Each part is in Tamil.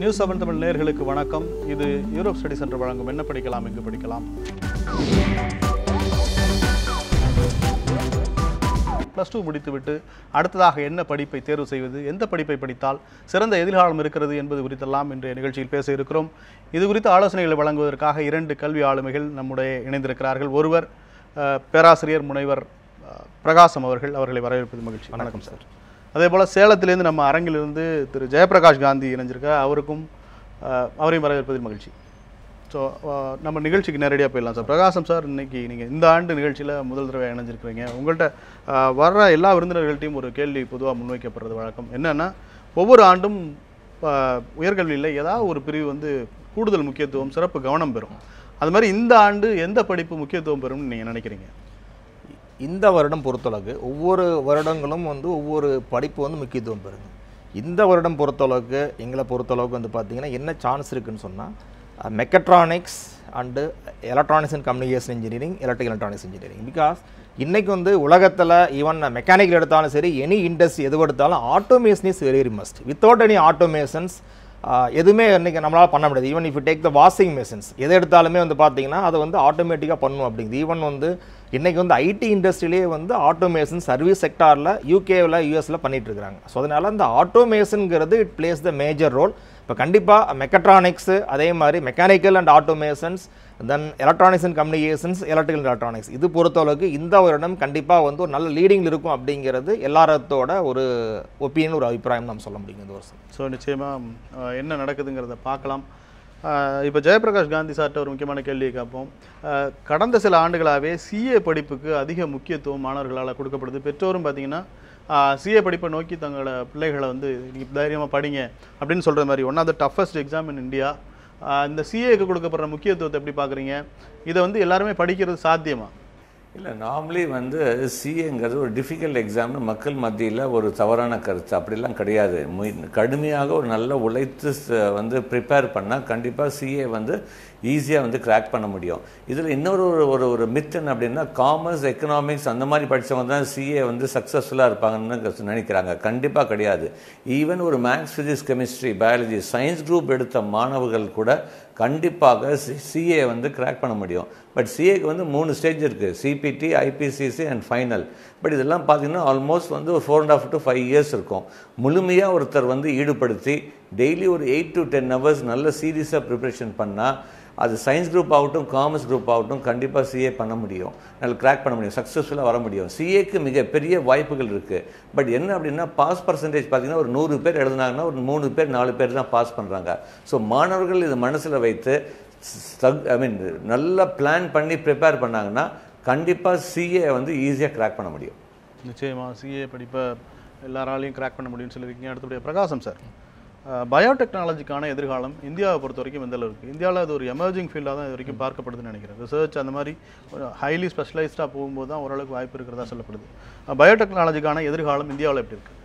நியூஸ் 7 தமிழ் நேயர்களுக்கு வணக்கம். இது யூரோப் ஸ்டடி சென்டர் வழங்கும் என்ன படிக்கலாம் எங்கு படிக்கலாம். +2 முடித்துவிட்டு அடுத்ததாக என்ன படிப்பை தேர்வு செய்வது, எந்த படிப்பை படித்தால் சிறந்த எதிர்காலம் இருக்கிறது என்பது குறித்தெல்லாம் இன்றைய நிகழ்ச்சியில் பேச இருக்கிறோம். இது குறித்த ஆலோசனைகளை வழங்குவதற்காக 2 கல்வி ஆளுமைகள் நம்முடைய இணைந்திருக்கிறார்கள். ஒருவர் பேராசிரியர் முனைவர் பிரகாசம் அவர்களை வரவேற்பது மகிழ்ச்சி. வணக்கம் சார். அதே போல் சேலத்திலேருந்து நம்ம அரங்கிலிருந்து திரு ஜெயபிரகாஷ் காந்தி இணைஞ்சிருக்கார். அவரையும் வரவேற்பதில் மகிழ்ச்சி. ஸோ நம்ம நிகழ்ச்சிக்கு நேரடியாக போயிடலாம் சார். பிரகாசம் சார், இன்னைக்கு நீங்கள் இந்த ஆண்டு நிகழ்ச்சியில் முதல் தடவை இணைஞ்சிருக்கிறீங்க. உங்கள்கிட்ட வர்ற எல்லா விருந்தினர்கள்ட்டையும் ஒரு கேள்வி பொதுவாக முன்வைக்கப்படுறது வழக்கம். என்னென்னா, ஒவ்வொரு ஆண்டும் உயர்கல்வியில் ஏதாவது ஒரு பிரிவு கூடுதல் முக்கியத்துவம், சிறப்பு கவனம் பெறும். அது மாதிரி இந்த ஆண்டு எந்த படிப்பு முக்கியத்துவம் பெறும்னு நீங்கள் நினைக்கிறீங்க? இந்த வருடம் பொறுத்தளவுக்கு ஒவ்வொரு வருடங்களும் ஒவ்வொரு படிப்பு முக்கியத்துவம் பெறுங்க. இந்த வருடம் பொறுத்தளவுக்கு எங்களை பொறுத்தளவுக்கு பார்த்தீங்கன்னா என்ன சான்ஸ் இருக்குதுன்னு சொன்னால், mechatronics and electronics and communication engineering, electrical electronics engineering. Because இன்றைக்கி உலகத்தில் ஈவன் மெக்கானிக்கல் எடுத்தாலும் சரி, எனி இண்டஸ்ட்ரி எது எடுத்தாலும் automation is very must. Without any automations எதுவுமே இன்றைக்கி நம்மளால் பண்ண முடியாது. Even if you take the washing machines எது எடுத்தாலுமே பார்த்தீங்கன்னா அதை ஆட்டோமேட்டிக்காக பண்ணும் அப்படிங்குது. ஈவன் இன்றைக்கி ஐடி இண்டஸ்ட்ரியிலே ஆட்டோமேஷன் சர்வீஸ் செக்டாரில் யூகேவில் யூஎஸில் பண்ணிகிட்ருக்காங்க. ஸோ அதனால் இந்த ஆட்டோமேஷனுங்கிறது it plays the major role. இப்போ கண்டிப்பாக மெக்கட்ரானிக்ஸு, அதே மாதிரி mechanical and automations, then electronics and communications, electrical electronics, இது பொறுத்தளவுக்கு இந்த வருடம் கண்டிப்பாக ஒரு நல்ல லீடிங்கில் இருக்கும் அப்படிங்கிறது எல்லாரத்தோட ஒரு ஒப்பீனியன், ஒரு அபிப்பிராயம் நம்ம சொல்ல முடியும் இந்த வருஷம். ஸோ நிச்சயமாக என்ன நடக்குதுங்கிறத பார்க்கலாம். இப்போ ஜெயபிரகாஷ் காந்தி சார்ட்ட ஒரு முக்கியமான கேள்வியை கேட்போம். கடந்த சில ஆண்டுகளாகவே சிஏ படிப்புக்கு அதிக முக்கியத்துவம் மாணவர்களால் கொடுக்கப்படுது. பெற்றோரும் பார்த்தீங்கன்னா சிஏ படிப்பை நோக்கி தங்களோட பிள்ளைகளை நீங்கள் தைரியமாக படிங்க அப்படின்னு சொல்கிற மாதிரி one of the toughest exam in India. இந்த சிஏக்கு கொடுக்கப்படுற முக்கியத்துவத்தை எப்படி பார்க்குறீங்க? இதை எல்லாருமே படிக்கிறது சாத்தியமா? இல்லை, நார்மலி சிஏங்கிறது ஒரு டிஃபிகல்ட் எக்ஸாம்னு மக்கள் மத்தியில் ஒரு தவறான கருத்து. அப்படிலாம் கிடையாது. கடுமையாக ஒரு நல்ல உழைத்து ப்ரிப்பேர் பண்ணால் கண்டிப்பாக சிஏ ஈஸியாக கிராக் பண்ண முடியும். இதில் இன்னொரு ஒரு மித் என்ன அப்படின்னா, காமர்ஸ், எக்கனாமிக்ஸ் அந்த மாதிரி படித்தவங்க தான் சிஏ சக்ஸஸ்ஃபுல்லாக இருப்பாங்கன்னு நினைக்கிறாங்க. கண்டிப்பாக கிடையாது. ஈவன் ஒரு maths, physics, chemistry, biology, science group எடுத்த மாணவர்கள் கூட கண்டிப்பாக சிஏ கிராக் பண்ண முடியும். பட் சிஏக்கு 3 ஸ்டேஜ் இருக்குது: CPT, IPCC and final. But இதெல்லாம் பார்த்தீங்கன்னா ஆல்மோஸ்ட் ஒரு 4.5 to 5 years இருக்கும். முழுமையாக ஒருத்தர் ஈடுபடுத்தி டெய்லி ஒரு 8 to 10 hours நல்ல சீரியஸாக ப்ரிப்ரேஷன் பண்ணால், அது சயின்ஸ் குரூப் ஆகட்டும், காமர்ஸ் குரூப் ஆகட்டும், கண்டிப்பாக சிஏ பண்ண முடியும், நல்லா கிராக் பண்ண முடியும், சக்ஸஸ்ஃபுல்லாக வர முடியும். சிஏக்கு மிகப்பெரிய வாய்ப்புகள் இருக்குது. பட் என்ன அப்படின்னா, பாஸ் பர்சன்டேஜ் பார்த்தீங்கன்னா ஒரு 100 பேர் எழுதுனாங்கன்னா ஒரு 3 பேர் 4 பேர் தான் பாஸ் பண்ணுறாங்க. ஸோ மாணவர்கள் இதை மனசில் வைத்து நல்லா பிளான் பண்ணி ப்ரிப்பேர் பண்ணாங்கன்னா கண்டிப்பாக சிஏ ஈஸியாக கிராக் பண்ண முடியும். நிச்சயமாக சிஏ படிப்பை எல்லாராலையும் கிராக் பண்ண முடியும்னு சொல்லியிருக்கீங்க. அடுத்தபடியாக பிரகாசம் சார், பயோடெக்னாலஜிக்கான எதிர்காலம் இந்தியாவை பொறுத்த வரைக்கும் எந்த அளவுக்கு இருக்குது? இந்தியாவில் அது ஒரு எமர்ஜிங் ஃபீல்டாக தான் இது வரைக்கும் பார்க்கப்படுதுன்னு நினைக்கிறேன். ரிசர்ச் அந்த மாதிரி ஹைலி ஸ்பெஷலைஸ்டாக போகும்போது தான் ஓரளவுக்கு வாய்ப்பு இருக்கிறதா சொல்லப்படுது. பயோடெக்னாலஜிக்கான எதிர்காலம் இந்தியாவில் எப்படி இருக்குது?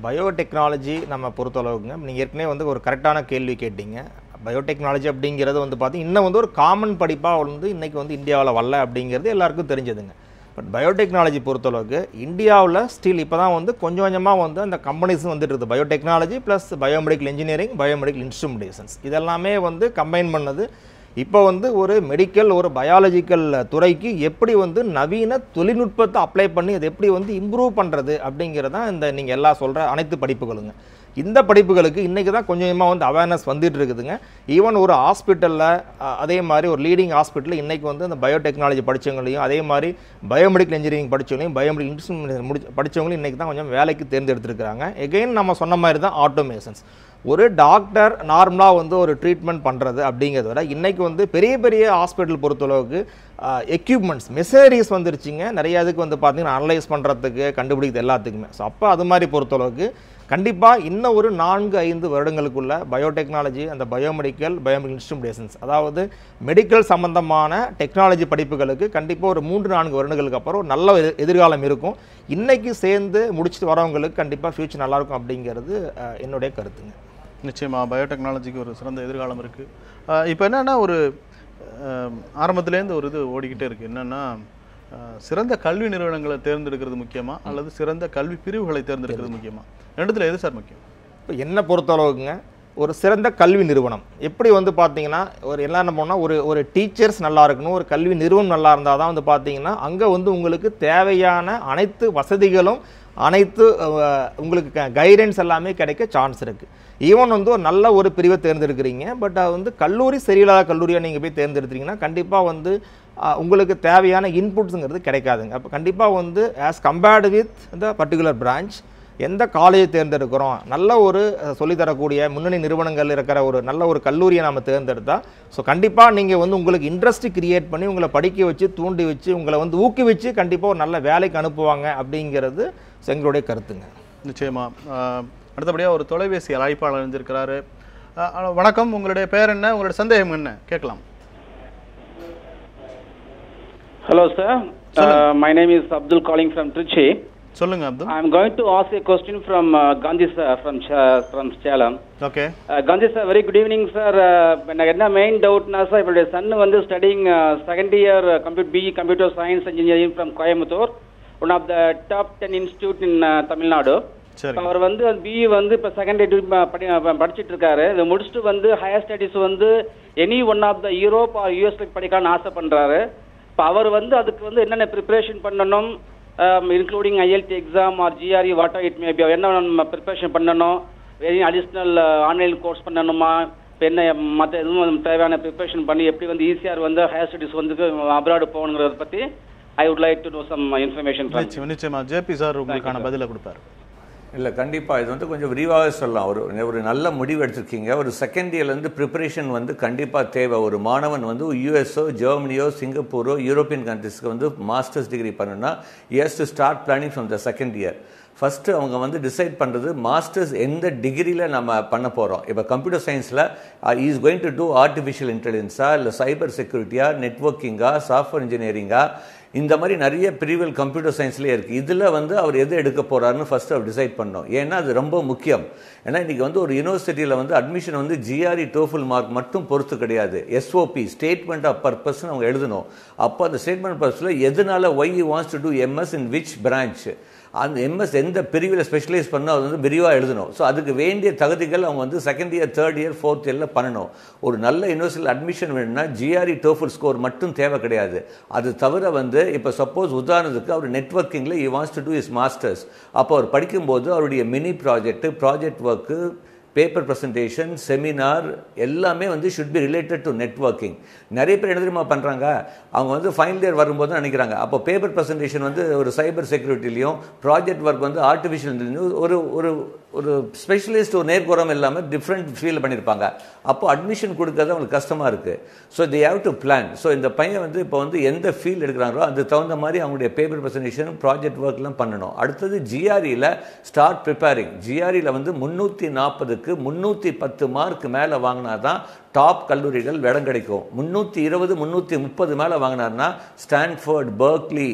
பயோடெக்னாலஜி நம்ம பொறுத்தளவுக்குங்க, நீங்கள் ஏற்கனவே ஒரு கரெக்டான கேள்வி கேட்டீங்க. பயோடெக்னாலஜி அப்படிங்கிறது பார்த்தீங்கன்னா இன்னும் ஒரு காமன் படிப்பாக இன்றைக்கி இந்தியாவில் வரல அப்படிங்கிறது எல்லாருக்கும் தெரிஞ்சதுங்க. பட் பயோடெக்னாலஜி பொறுத்தளவுக்கு இந்தியாவில் ஸ்டில் இப்போ தான் கொஞ்சம் கொஞ்சமாக அந்த கம்பெனிஸ் இருக்குது. Biotechnology plus biomedical engineering, biomedical instrumentations இதெல்லாமே கம்பைன் பண்ணது. இப்போ ஒரு மெடிக்கல், ஒரு பயாலஜிக்கல் துறைக்கு எப்படி நவீன தொழில்நுட்பத்தை அப்ளை பண்ணி அதை எப்படி இம்ப்ரூவ் பண்ணுறது அப்படிங்கிறதான் இந்த நீங்கள் எல்லாம் சொல்கிற அனைத்து படிப்புகளுங்க. இந்த படிப்புகளுக்கு இன்றைக்கி தான் கொஞ்சம் கொஞ்சமாக அவேர்னஸ் வந்துட்டு இருக்குதுங்க. ஈவன் ஒரு ஹாஸ்பிட்டலில், அதே மாதிரி ஒரு லீடிங் ஹாஸ்பிட்டலில் இன்றைக்கி அந்த பயோடெக்னாலஜி படித்தவங்களையும், அதே மாதிரி பயோமெடிக்கல் இன்ஜினியரிங் படித்தவங்களையும், பயோமெடிக்கல் இன்ஸ்ட்ருமெண்ட் படித்தவங்களையும் இன்றைக்கி தான் கொஞ்சம் வேலைக்கு தேர்ந்தெடுத்துருக்காங்க. எகெயின் நம்ம சொன்ன மாதிரி தான் ஆட்டோமேஷன்ஸ். ஒரு டாக்டர் நார்மலாக ஒரு ட்ரீட்மெண்ட் பண்ணுறது அப்படிங்கிறத விட இன்றைக்கி பெரிய பெரிய ஹாஸ்பிட்டல் பொறுத்தளவுக்கு எக்யூப்மெண்ட்ஸ், மெஷினரிஸ் வந்துருச்சுங்க. நிறைய இதுக்கு பார்த்தீங்கன்னா அனலைஸ் பண்ணுறதுக்கு, கண்டுபிடிக்கிறது எல்லாத்துக்குமே. ஸோ அப்போ அது மாதிரி பொறுத்தளவுக்கு கண்டிப்பாக இன்னும் ஒரு 4-5 வருடங்களுக்குள்ள பயோடெக்னாலஜி, அந்த பயோமெடிக்கல் இன்ஸ்ட்ருமெண்டேஷன்ஸ், அதாவது மெடிக்கல் சம்பந்தமான டெக்னாலஜி படிப்புகளுக்கு கண்டிப்பாக ஒரு 3-4 வருடங்களுக்கு அப்புறம் நல்ல எதிர்காலம் இருக்கும். இன்றைக்கி சேர்ந்து முடிச்சுட்டு வரவங்களுக்கு கண்டிப்பாக ஃபியூச்சர் நல்லாயிருக்கும் அப்படிங்கிறது என்னுடைய கருத்துங்க. நிச்சயமாக பயோடெக்னாலஜிக்கு ஒரு சிறந்த எதிர்காலம் இருக்குது. இப்போ என்னென்னா, ஒரு ஆரம்பத்துலேருந்து ஒரு இது ஓடிக்கிட்டே இருக்குது. என்னென்னா, சிறந்த கல்வி நிறுவனங்களை தேர்ந்தெடுக்கிறது முக்கியமா அல்லது சிறந்த கல்வி பிரிவுகளை தேர்ந்தெடுக்கிறது முக்கியமா? ரெண்டுத்துல எது சார் முக்கியம்? இப்போ என்ன பொறுத்தளவுக்குங்க, ஒரு சிறந்த கல்வி நிறுவனம் எப்படி வந்து பார்த்தீங்கன்னா ஒரு எல்லாம் என்ன பண்ணால் ஒரு டீச்சர்ஸ் நல்லா இருக்கணும், ஒரு கல்வி நிறுவனம் நல்லா இருந்தால் தான் வந்து பார்த்தீங்கன்னா அங்கே வந்து உங்களுக்கு தேவையான அனைத்து வசதிகளும் அனைத்து உங்களுக்கு கைடன்ஸ் எல்லாமே கிடைக்க சான்ஸ் இருக்குது. ஈவன் வந்து ஒரு நல்ல ஒரு பிரிவை தேர்ந்தெடுக்கிறீங்க, பட் அது வந்து கல்லூரி சரியில்லாத கல்லூரியாக நீங்கள் போய் தேர்ந்தெடுத்தீங்கன்னா கண்டிப்பாக வந்து உங்களுக்கு தேவையான இன்புட்ஸுங்கிறது கிடைக்காதுங்க. அப்போ கண்டிப்பாக வந்து as compared with the particular branch எந்த காலேஜை தேர்ந்தெடுக்கிறோம், நல்ல ஒரு சொல்லித்தரக்கூடிய முன்னணி நிறுவனங்கள் இருக்கிற ஒரு நல்ல ஒரு கல்லூரியை நம்ம தேர்ந்தெடுத்தால் ஸோ கண்டிப்பாக நீங்கள் வந்து உங்களுக்கு இன்ட்ரெஸ்ட் கிரியேட் பண்ணி உங்களை படிக்க வச்சு தூண்டி வச்சு உங்களை வந்து ஊக்குவிச்சு கண்டிப்பாக ஒரு நல்ல வேலைக்கு அனுப்புவாங்க அப்படிங்கிறது எங்களுடைய கருத்துங்க. நிச்சயமா. அடுத்தபடியாக ஒரு தொலைபேசி அழைப்பாளர் இருந்திருக்கிறாரு. வணக்கம், உங்களுடைய பேர் என்ன, உங்களுடைய சந்தேகம் என்ன கேட்கலாம். Hello sir, my name is Abdul calling from Trichy. சொல்லுங்க Abdul. I am going to ask a question from Gandhi sir from Chalam. Okay. Gandhi sir, very good evening sir. என்ன main doubt na sir, என்னுடைய son வந்து studying second year computer science engineering from Coimbatore, one of the top 10 institute in Tamil Nadu. சரி. அவர் வந்து BE வந்து இப்போ செகண்ட் இயர் படிச்சுட்டு இருக்காரு. இதை முடிச்சுட்டு வந்து ஹையர் ஸ்டடீஸ் வந்து any one of the Europe or யூஎஸ்ல படிக்கலாம்னு ஆசை பண்றாரு. இப்போ அவர் வந்து அதுக்கு வந்து என்னென்ன ப்ரிப்பரேஷன் பண்ணணும், including ILD exam R GRE what ever it may be, என்ன நம்ம ப்ரிப்பரேஷன் பண்ணணும், வெரி அடிஷ்னல் ஆன்லைன் கோர்ஸ் பண்ணணுமா, இப்போ என்ன மற்ற எதுவும் தேவையான ப்ரிப்பரேஷன் பண்ணி எப்படி வந்து ஈஸியாக வந்து ஹையர் ஸ்டடீஸ் வந்து அப்ராடு போகணுங்கிறத பற்றி I would like to know some information. நிச்சயமா ஜேபி சார் உங்களுக்கான பதிலை கொடுப்பார். இல்லை, கண்டிப்பாக இது வந்து கொஞ்சம் விரிவாக சொல்லலாம். ஒரு நல்ல முடிவு எடுத்திருக்கீங்க. ஒரு செகண்ட் இயர்லேருந்து ப்ரிப்பரேஷன் வந்து கண்டிப்பாக தேவை. ஒரு மாணவன் வந்து யூஎஸ்ஓ, ஜெர்மனியோ, சிங்கப்பூரோ, யூரோப்பியன் கண்ட்ரிஸ்க்கு வந்து மாஸ்டர்ஸ் டிகிரி பண்ணணும்னா he has to start planning from the second year. First அவங்க வந்து டிசைட் பண்ணுறது மாஸ்டர்ஸ் எந்த டிகிரியில் நம்ம பண்ண போகிறோம். இப்போ கம்ப்யூட்டர் சயின்ஸில் is going to do artificial இன்டெலிஜென்ஸா, இல்லை சைபர் செக்யூரிட்டியா, நெட்வொர்க்கிங்கா, சாஃப்ட்வேர் இன்ஜினியரிங்கா, இந்த மாதிரி நிறைய பிரிவுகள் கம்ப்யூட்டர் சயின்ஸ்லேயே இருக்குது. இதில் வந்து அவர் எது எடுக்க போகிறாருன்னு ஃபஸ்ட்டு அவர் டிசைட் பண்ணணும். ஏன்னா அது ரொம்ப முக்கியம். ஏன்னா இன்றைக்கி வந்து ஒரு யூனிவர்சிட்டியில் வந்து அட்மிஷன் வந்து ஜிஆர்இ டோஃபல் மார்க் மட்டும் பொறுத்து கிடையாது. எஸ்ஓபி ஸ்டேட்மெண்ட் ஆஃப் பர்பஸ்ன்னு அவங்க எழுதணும். அப்போ அந்த ஸ்டேட்மெண்ட் பர்பஸில் எதனால why you wants to do MS in which branch, அந்த எம்எஸ் எந்த பிரிவில் ஸ்பெஷலைஸ் பண்ணணும் அது வந்து விரிவாக எழுதணும். ஸோ அதுக்கு வேண்டிய தகுதிகள் அவங்க வந்து second year, third year, fourth இயரில் பண்ணணும். ஒரு நல்ல யூனிவர்சிட்டியில் அட்மிஷன் வேணும்னா ஜிஆர்இ டோஃபல் ஸ்கோர் மட்டும் தேவை கிடையாது. அது தவிர வந்து இப்போ சப்போஸ் உதாரணத்துக்கு அவர் நெட்வொர்க்கிங்கில் he wants to do his masters, அப்போ அவர் படிக்கும்போது அவருடைய mini project work, paper presentation, seminar எல்லாமே வந்து should be related to networking. நிறைய பேர் என்ன தெரியுமா பண்ணுறாங்க, அவங்க வந்து ஃபைனல் இயர் வரும்போது நினைக்கிறாங்க அப்போ பேப்பர் ப்ரெசன்டேஷன் வந்து ஒரு சைபர் செக்யூரிட்டிலையும், ப்ராஜெக்ட் ஒர்க் வந்து ஆர்டிஃபிஷியல் ஒரு ஒரு ஒரு ஸ்பெஷலிஸ்ட் ஒரு நேர்கோரம் இல்லாமல் டிஃப்ரெண்ட் ஃபீல்டில் பண்ணியிருப்பாங்க. அப்போ அட்மிஷன் கொடுக்கறது அவங்களுக்கு கஷ்டமாக இருக்குது. So they have to plan. So இந்த பையன் வந்து இப்போ வந்து எந்த ஃபீல்டு எடுக்கிறாங்களோ அதுக்கு தகுந்த மாதிரி அவங்களுடைய பேப்பர் ப்ரெசன்டேஷன், ப்ராஜெக்ட் ஒர்க்லாம் பண்ணணும். அடுத்தது ஜிஆர்இயில் ஸ்டார்ட் ப்ரிப்பேரிங். ஜிஆர்இயில் வந்து 340க்கு 310 மார்க் மேலே வாங்கினா தான் டாப் கல்லூரிகள் இடம் கிடைக்கும். 320, 330 மேலே வாங்கினார்னா ஸ்டான்ஃபோர்ட், பெர்க்லி,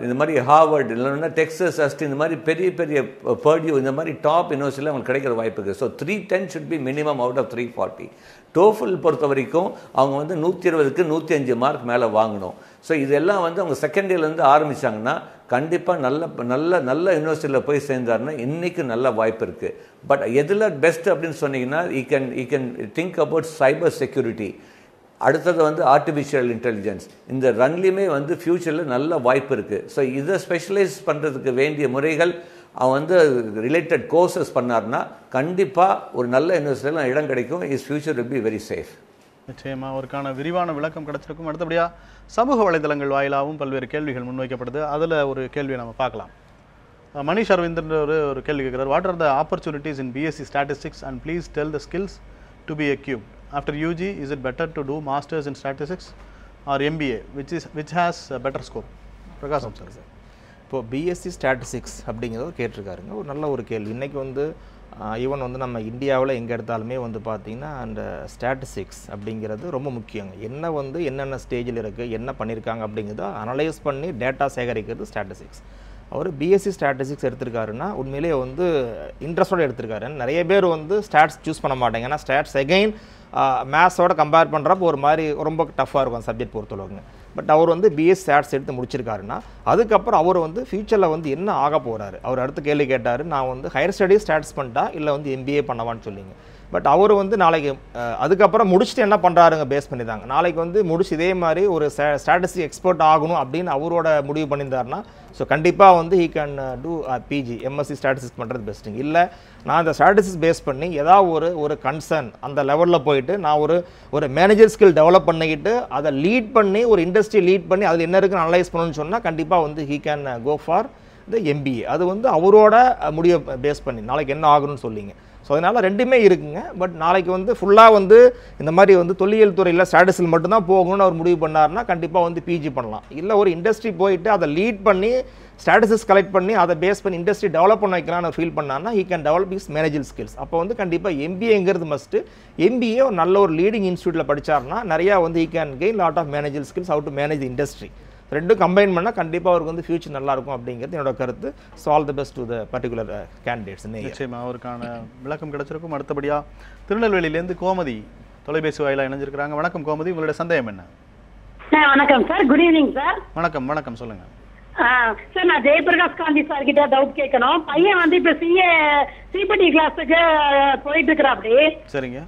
இந்த மாதிரி ஹார்வர்ட், இல்லைன்னா டெக்ஸஸ் அஸ்ட், இந்த மாதிரி பெரிய பெரிய பர்டியூ, இந்த மாதிரி டாப் யூனிவர்சிட்டியில் அவங்களுக்கு கிடைக்கிற வாய்ப்பு இருக்குது. So 310 should be minimum out of 340. TOEFL பொறுத்த வரைக்கும் அவங்க வந்து 120க்கு 105 மார்க் மேலே வாங்கணும். ஸோ இதெல்லாம் வந்து அவங்க செகண்ட் இயர்லேருந்து ஆரம்பித்தாங்கன்னா கண்டிப்பாக நல்ல யூனிவர்சிட்டியில் போய் சேர்ந்தாருன்னா இன்றைக்கி நல்ல வாய்ப்பு இருக்குது. பட் எதில் பெஸ்ட் அப்படின்னு சொன்னீங்கன்னா we can think about cyber security. அடுத்தது வந்து ஆர்டிஃபிஷியல் இன்டெலிஜென்ஸ். இந்த ரன்லையுமே வந்து ஃப்யூச்சரில் நல்ல வாய்ப்பு இருக்குது. ஸோ இதை ஸ்பெஷலைஸ் பண்ணுறதுக்கு வேண்டிய முறைகள் அவன் வந்து ரிலேட்டட் கோர்சஸ் பண்ணார்னா கண்டிப்பாக ஒரு நல்ல யூனிவர்சிட்டியில் இடம் கிடைக்கும். Is future will be very safe. நிச்சயமாக அவருக்கான விரிவான விளக்கம் கிடைச்சிருக்கும். அடுத்தபடியாக சமூக வலைதளங்கள் வாயிலாகவும் பல்வேறு கேள்விகள் முன்வைக்கப்படுது. அதில் ஒரு கேள்வியை நம்ம பார்க்கலாம். மணிஷ் அரவிந்தன் ஒரு கேள்வி கேட்குறார். What are the opportunities in BSc statistics and please tell the skills to be equipped after UG. Is it better to do masters in statistics or MBA which has better score? Prakasam sir. இப்போது பிஎஸ்சி ஸ்டாட்டிஸ்டிக்ஸ் அப்படிங்கிறத கேட்டிருக்காருங்க. ஒரு நல்ல ஒரு கேள்வி. இன்றைக்கி வந்து ஈவன் வந்து நம்ம இந்தியாவில் எங்கே எடுத்தாலுமே வந்து பார்த்திங்கன்னா அந்த ஸ்டாட்டிஸ்டிக்ஸ் அப்படிங்கிறது ரொம்ப முக்கியங்க. என்ன வந்து என்னென்ன ஸ்டேஜில் இருக்குது, என்ன பண்ணியிருக்காங்க அப்படிங்கிறத அனலைஸ் பண்ணி டேட்டா சேகரிக்கிறது ஸ்டாட்டிஸ்டிக்ஸ். அவர் பிஎஸ்சி ஸ்டாட்டிஸ்டிக்ஸ் எடுத்திருக்காருன்னா உண்மையிலேயே வந்து இன்ட்ரெஸ்டோடு எடுத்திருக்காரு. நிறைய பேர் வந்து ஸ்டாட்ஸ் சூஸ் பண்ண மாட்டாங்க. ஏன்னா ஸ்டாட்ஸ் எகைன் மேத்ஸோட கம்பேர் பண்ணுறப்போ ஒரு மாதிரி ரொம்ப டஃப்பாக இருக்கும் சப்ஜெக்ட் பொறுத்தளவுங்க. பட் அவர் வந்து பிஎஸ் ஸ்டாட்ஸ் எடுத்து முடிச்சிருக்காருன்னா அதுக்கப்புறம் அவர் வந்து ஃபியூச்சரில் வந்து என்ன ஆக போகிறாரு. அவர் அடுத்த கேள்வி கேட்டார், நான் வந்து ஹையர் ஸ்டடீஸ் ஸ்டாட்ஸ் பண்ணிட்டா இல்லை வந்து எம்பிஏ பண்ணவான்னு சொல்லிங்க. பட் அவர் வந்து நாளைக்கு அதுக்கப்புறம் முடிச்சுட்டு என்ன பண்ணுறாருங்க பேஸ் பண்ணி தாங்க. நாளைக்கு வந்து முடிச்சு இதே மாதிரி ஒரு ஸ்டாட்டிஸ்டிக் எக்ஸ்பர்ட் ஆகணும் அப்படின்னு அவரோட முடிவு பண்ணியிருந்தாருன்னா ஸோ கண்டிப்பாக வந்து he can do PG MSc statistics பண்ணுறது பெஸ்ட்டுங்க. இல்லை நான் இந்த ஸ்டாட்டிஸ்டிக்ஸ் பேஸ் பண்ணி ஏதாவது ஒரு கன்சர்ன் அந்த லெவலில் போயிட்டு நான் ஒரு மேனேஜர் ஸ்கில் டெவலப் பண்ணிக்கிட்டு அதை லீட் பண்ணி ஒரு இண்டஸ்ட்ரி லீட் பண்ணி அதில் என்ன இருக்குன்னு அனலைஸ் பண்ணணும்னு சொன்னால் கண்டிப்பாக வந்து he can go for the MBA. அது வந்து அவரோட முடிவை பேஸ் பண்ணி நாளைக்கு என்ன ஆகணும்னு சொல்லிங்க. ஸோ அதனால் ரெண்டுமே இருக்குங்க. பட் நாளைக்கு வந்து ஃபுல்லாக வந்து இந்த மாதிரி வந்து தொல்லியல் துறையில் ஸ்டாட்டிஸ்டிக்ஸ் மட்டும்தான் போகணும்னு அவர் முடிவு பண்ணார்னா கண்டிப்பாக வந்து பிஜி பண்ணலாம். இல்லை ஒரு இண்டஸ்ட்ரி போயிட்டு அதை லீட் பண்ணி ஸ்டாட்டிஸ்டிக்ஸ் கலெக்ட் பண்ணி அதை பேஸ் பண்ணி இண்டஸ்ட்ரி டெவலப் பண்ண வைக்கலாம்னு ஃபீல் பண்ணார்னா he can develop is manager skills. அப்போ வந்து கண்டிப்பாக எம்பிஏங்கிறது மஸ்ட்டு. எம்பிஏ ஒரு நல்ல ஒரு லீடிங் இன்ஸ்டியூட்டில் படித்தார்னா நிறையா வந்து he can gain lot of manager skills, how to manage industry. ரெண்டும் கம்பைன் பண்ணால் கண்டிப்பாக அவருக்கு வந்து ஃபியூச்சர் நல்லாயிருக்கும் அப்படிங்கிறது என்னோட கருத்து. So all the best to the particular candidates. நிச்சயமாக அவருக்கான விளக்கம் கிடைச்சிருக்கும். அடுத்தபடியாக திருநெல்வேலியிலேருந்து கோமதி தொலைபேசி வாயிலாக இணைஞ்சிருக்கிறாங்க. வணக்கம் கோமதி, உங்களுடைய சந்தேகம் என்ன? வணக்கம் சார். Good evening sir. வணக்கம் வணக்கம் சொல்லுங்கள் சார். நான் ஜெயபிரகாஷ் காந்தி சார் கிட்ட டவுட் கேட்கணும். பையன் வந்து இப்போ சிபிடி கிளாஸுக்கு போயிட்டு இருக்கிறாப்படி. சரிங்க.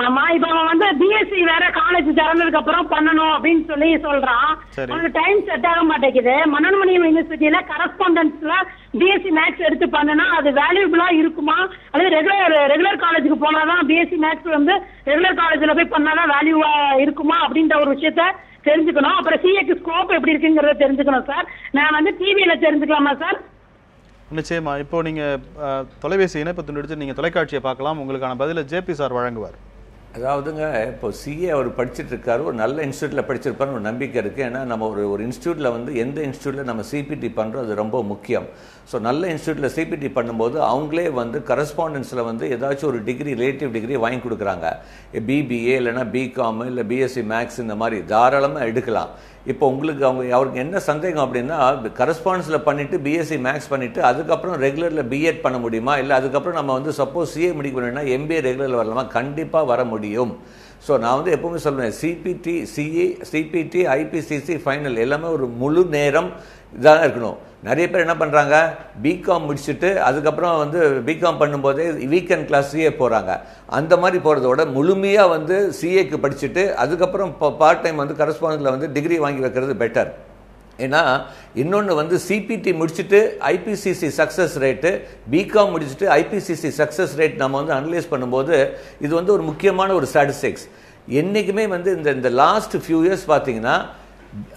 ஆமா, இப்ப அவன் வந்து பிஎஸ்சி வேற காலேஜ் திறந்ததுக்கு அப்புறம் பண்ணணும் அப்படின்னு சொல்றான். அவனுக்கு டைம் செட் ஆக மாட்டேங்குது. மனோன்மணியம் யூனிவர்சிட்டியில கரஸ்பாண்டன்ஸ்ல பிஎஸ்சி மேக்ஸ் எடுத்து பண்ணனா அது வேல்யூபிளா இருக்குமா, அல்லது ரெகுலர் காலேஜுக்கு போனாதான் பிஎஸ்சி மேக்ஸ் வந்து ரெகுலர் காலேஜ்ல போய் பண்ணாதான் வேல்யூவா இருக்குமா அப்படின்ற ஒரு விஷயத்த தெரிஞ்சுக்கணும். அப்புறம் சிஏக்கு ஸ்கோப் எப்படி இருக்குங்கிறத தெரிஞ்சுக்கணும் சார். நான் வந்து டிவியில தெரிஞ்சுக்கலாமா சார்? நிச்சயமா. இப்போ நீங்க தொலைபேசி இணைப்பு துண்டிச்சு நீங்க தொலைக்காட்சியை பார்க்கலாம். உங்களுக்கான பதில ஜேபி சார் வழங்குவார். அதாவதுங்க, இப்போ சிஏ அவர் படிச்சுட்டு இருக்காரு, ஒரு நல்ல இன்ஸ்டியூட்டில் படிச்சிருப்பாருன்னு ஒரு நம்பிக்கை இருக்குது. ஏன்னா நம்ம ஒரு இன்ஸ்டியூட்டில் வந்து எந்த இன்ஸ்டியூட்டில் நம்ம சிபிடி பண்ணுறோம் அது ரொம்ப முக்கியம். ஸோ நல்ல இன்ஸ்டியூட்டில் சிபிடி பண்ணும்போது அவங்களே வந்து கரஸ்பாண்டன்ஸில் வந்து ஏதாச்சும் ஒரு டிகிரி, ரிலேட்டிவ் டிகிரி வாங்கி கொடுக்குறாங்க. பிபிஏ இல்லைனா பிகாம் இல்லை பிஎஸ்சி மேக்ஸ் இந்த மாதிரி தாராளமாக எடுக்கலாம். இப்போ உங்களுக்கு அவருக்கு என்ன சந்தேகம் அப்படின்னா, கரஸ்பாண்டன்ஸில் பண்ணிவிட்டு பிஎஸ்சி மேக்ஸ் பண்ணிவிட்டு அதுக்கப்புறம் ரெகுலரில் பிஎட் பண்ண முடியுமா, இல்லை அதுக்கப்புறம் நம்ம வந்து சப்போஸ் சிஏ முடிக்க வேணும்னா எம்பிஏ ரெகுலரில் வரலாமா? கண்டிப்பாக வர முடியும். ஸோ நான் வந்து எப்பவுமே சொல்லுவேன், CBT, CA, CBT, IPCC final எல்லாமே ஒரு முழு நேரம் இதாக இருக்கணும். நிறைய பேர் என்ன பண்ணுறாங்க, பிகாம் முடிச்சுட்டு அதுக்கப்புறம் வந்து பிகாம் பண்ணும்போதே வீக்கெண்ட் கிளாஸ் சிஏ போகிறாங்க. அந்த மாதிரி போகிறதோட முழுமையாக வந்து சிஏக்கு படிச்சுட்டு அதுக்கப்புறம் பார்ட் டைம் வந்து கரஸ்பாண்டன்ஸில் வந்து டிகிரி வாங்கி வைக்கிறது பெட்டர். ஏன்னா இன்னொன்று வந்து சிபிடி முடிச்சுட்டு ஐபிசிசி சக்ஸஸ் ரேட்டு, பிகாம் முடிச்சுட்டு ஐபிசிசி சக்ஸஸ் ரேட் நம்ம வந்து அனலைஸ் பண்ணும்போது இது வந்து ஒரு முக்கியமான ஒரு ஸ்டாட்டிஸ்டிக்ஸ். என்றைக்குமே வந்து இந்த லாஸ்ட் ஃபியூ இயர்ஸ் பார்த்தீங்கன்னா,